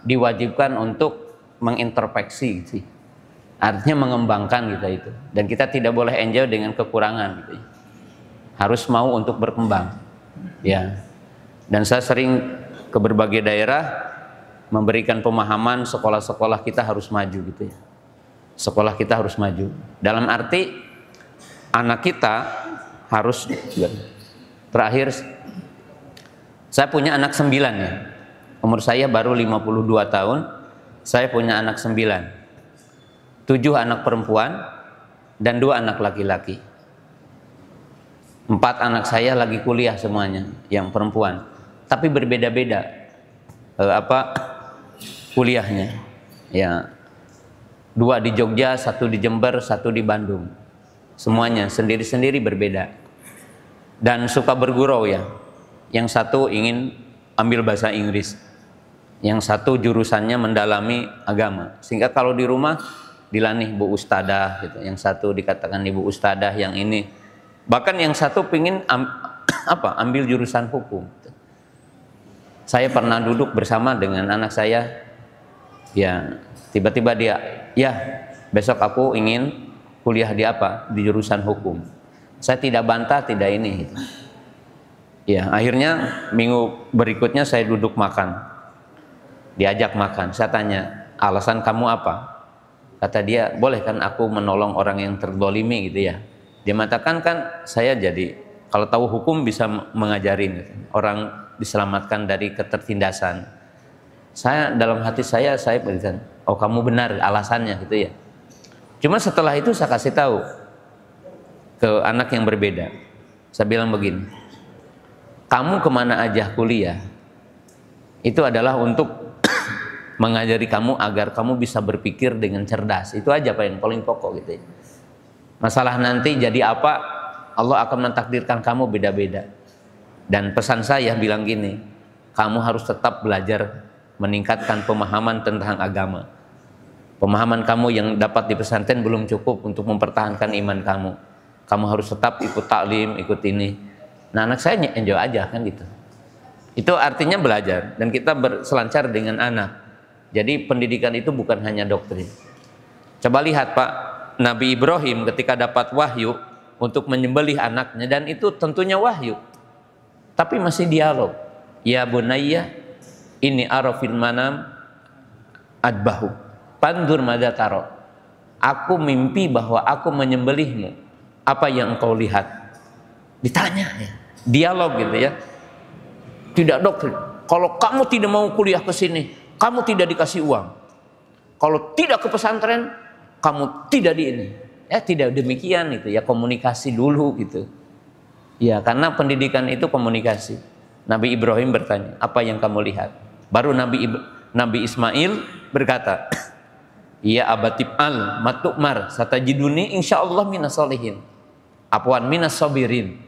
diwajibkan untuk mengintrospeksi gitu. Artinya mengembangkan kita itu. Dan kita tidak boleh enjoy dengan kekurangan gitu. Harus mau untuk berkembang. Ya. Dan saya sering ke berbagai daerah memberikan pemahaman sekolah-sekolah kita harus maju gitu ya. Sekolah kita harus maju. Dalam arti anak kita harus terakhir saya punya anak 9 ya. Umur saya baru 52 tahun. Saya punya anak 9. 7 anak perempuan dan 2 anak laki-laki. 4 anak saya lagi kuliah semuanya, yang perempuan. Tapi berbeda-beda kuliahnya. Ya. 2 di Jogja, 1 di Jember, 1 di Bandung. Semuanya sendiri-sendiri berbeda. Dan suka bergurau ya. Yang 1 ingin ambil bahasa Inggris. Yang 1 jurusannya mendalami agama. Sehingga kalau di rumah dilanih Bu Ustadah gitu. Yang 1 dikatakan Ibu Ustadah, yang ini. Bahkan yang 1 pingin ambil jurusan hukum. Saya pernah duduk bersama dengan anak saya. Ya, tiba-tiba dia, ya besok aku ingin kuliah di apa? Di jurusan hukum. Saya tidak bantah, tidak ini gitu. Ya, akhirnya minggu berikutnya saya duduk makan. Diajak makan. Saya tanya, alasan kamu apa? Kata dia, boleh kan aku menolong orang yang terdolimi gitu ya. Dia mengatakan kan saya jadi, kalau tahu hukum bisa mengajarin gitu. Orang diselamatkan dari ketertindasan. Saya dalam hati saya berikan, oh kamu benar alasannya gitu ya. Cuma setelah itu saya kasih tahu ke anak yang berbeda. Saya bilang begini, kamu kemana aja kuliah, itu adalah untuk mengajari kamu agar kamu bisa berpikir dengan cerdas. Itu aja Pak yang paling pokok gitu ya. Masalah nanti jadi apa, Allah akan mentakdirkan kamu beda-beda. Dan pesan saya bilang gini, kamu harus tetap belajar meningkatkan pemahaman tentang agama. Pemahaman kamu yang dapat di pesantren belum cukup untuk mempertahankan iman kamu. Kamu harus tetap ikut taklim, ikut ini. Nah, anak saya enjoy aja kan gitu. Itu artinya belajar dan kita berselancar dengan anak. Jadi pendidikan itu bukan hanya doktrin. Coba lihat Pak, Nabi Ibrahim ketika dapat wahyu untuk menyembelih anaknya, dan itu tentunya wahyu. Tapi masih dialog. Ya bunayya Ini arafil manam adbahu. Pandur madza taro. Aku mimpi bahwa aku menyembelihmu. Apa yang engkau lihat? Ditanya ya. Dialog gitu ya. Tidak dokter. Kalau kamu tidak mau kuliah ke sini, kamu tidak dikasih uang. Kalau tidak ke pesantren, kamu tidak di ini. Ya tidak demikian itu ya, komunikasi dulu gitu. Ya karena pendidikan itu komunikasi. Nabi Ibrahim bertanya, apa yang kamu lihat? Baru Nabi Ismail berkata, ya abatib al matukmar satajiduni insyaallah minas solihin. Apwan minas sobirin.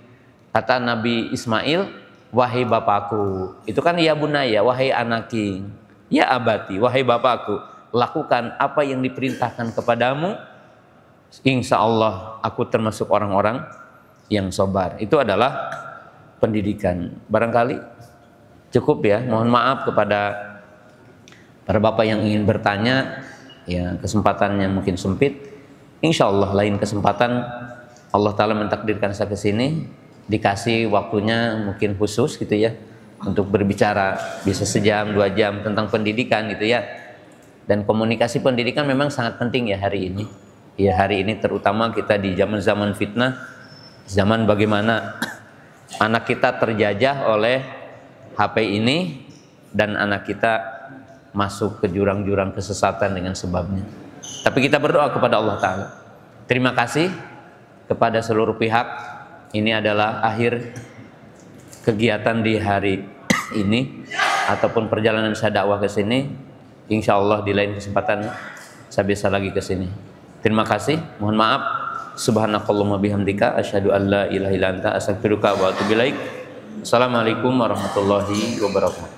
Kata Nabi Ismail, wahai bapakku. Itu kan ya bunaya, wahai anaki. Ya abati, wahai bapakku. Lakukan apa yang diperintahkan kepadamu. Insya Allah aku termasuk orang-orang yang sabar. Itu adalah pendidikan. Barangkali cukup ya. Mohon maaf kepada para bapak yang ingin bertanya. Ya kesempatannya mungkin sempit. Insya Allah lain kesempatan Allah Ta'ala mentakdirkan saya ke sini, dikasih waktunya mungkin khusus gitu ya untuk berbicara bisa sejam 2 jam tentang pendidikan gitu ya. Dan komunikasi pendidikan memang sangat penting ya hari ini. Ya hari ini terutama kita di zaman-zaman fitnah, zaman bagaimana anak kita terjajah oleh HP ini dan anak kita masuk ke jurang-jurang kesesatan dengan sebabnya. Tapi kita berdoa kepada Allah Ta'ala. Terima kasih kepada seluruh pihak. Ini adalah akhir kegiatan di hari ini ataupun perjalanan saya dakwah ke sini. Insya Allah di lain kesempatan saya bisa lagi ke sini. Terima kasih. Mohon maaf. Subhanakallahumma bihamdika asyhadu an la ilaha illa anta astaghfiruka wa atubu ilaik. Assalamualaikum warahmatullahi wabarakatuh.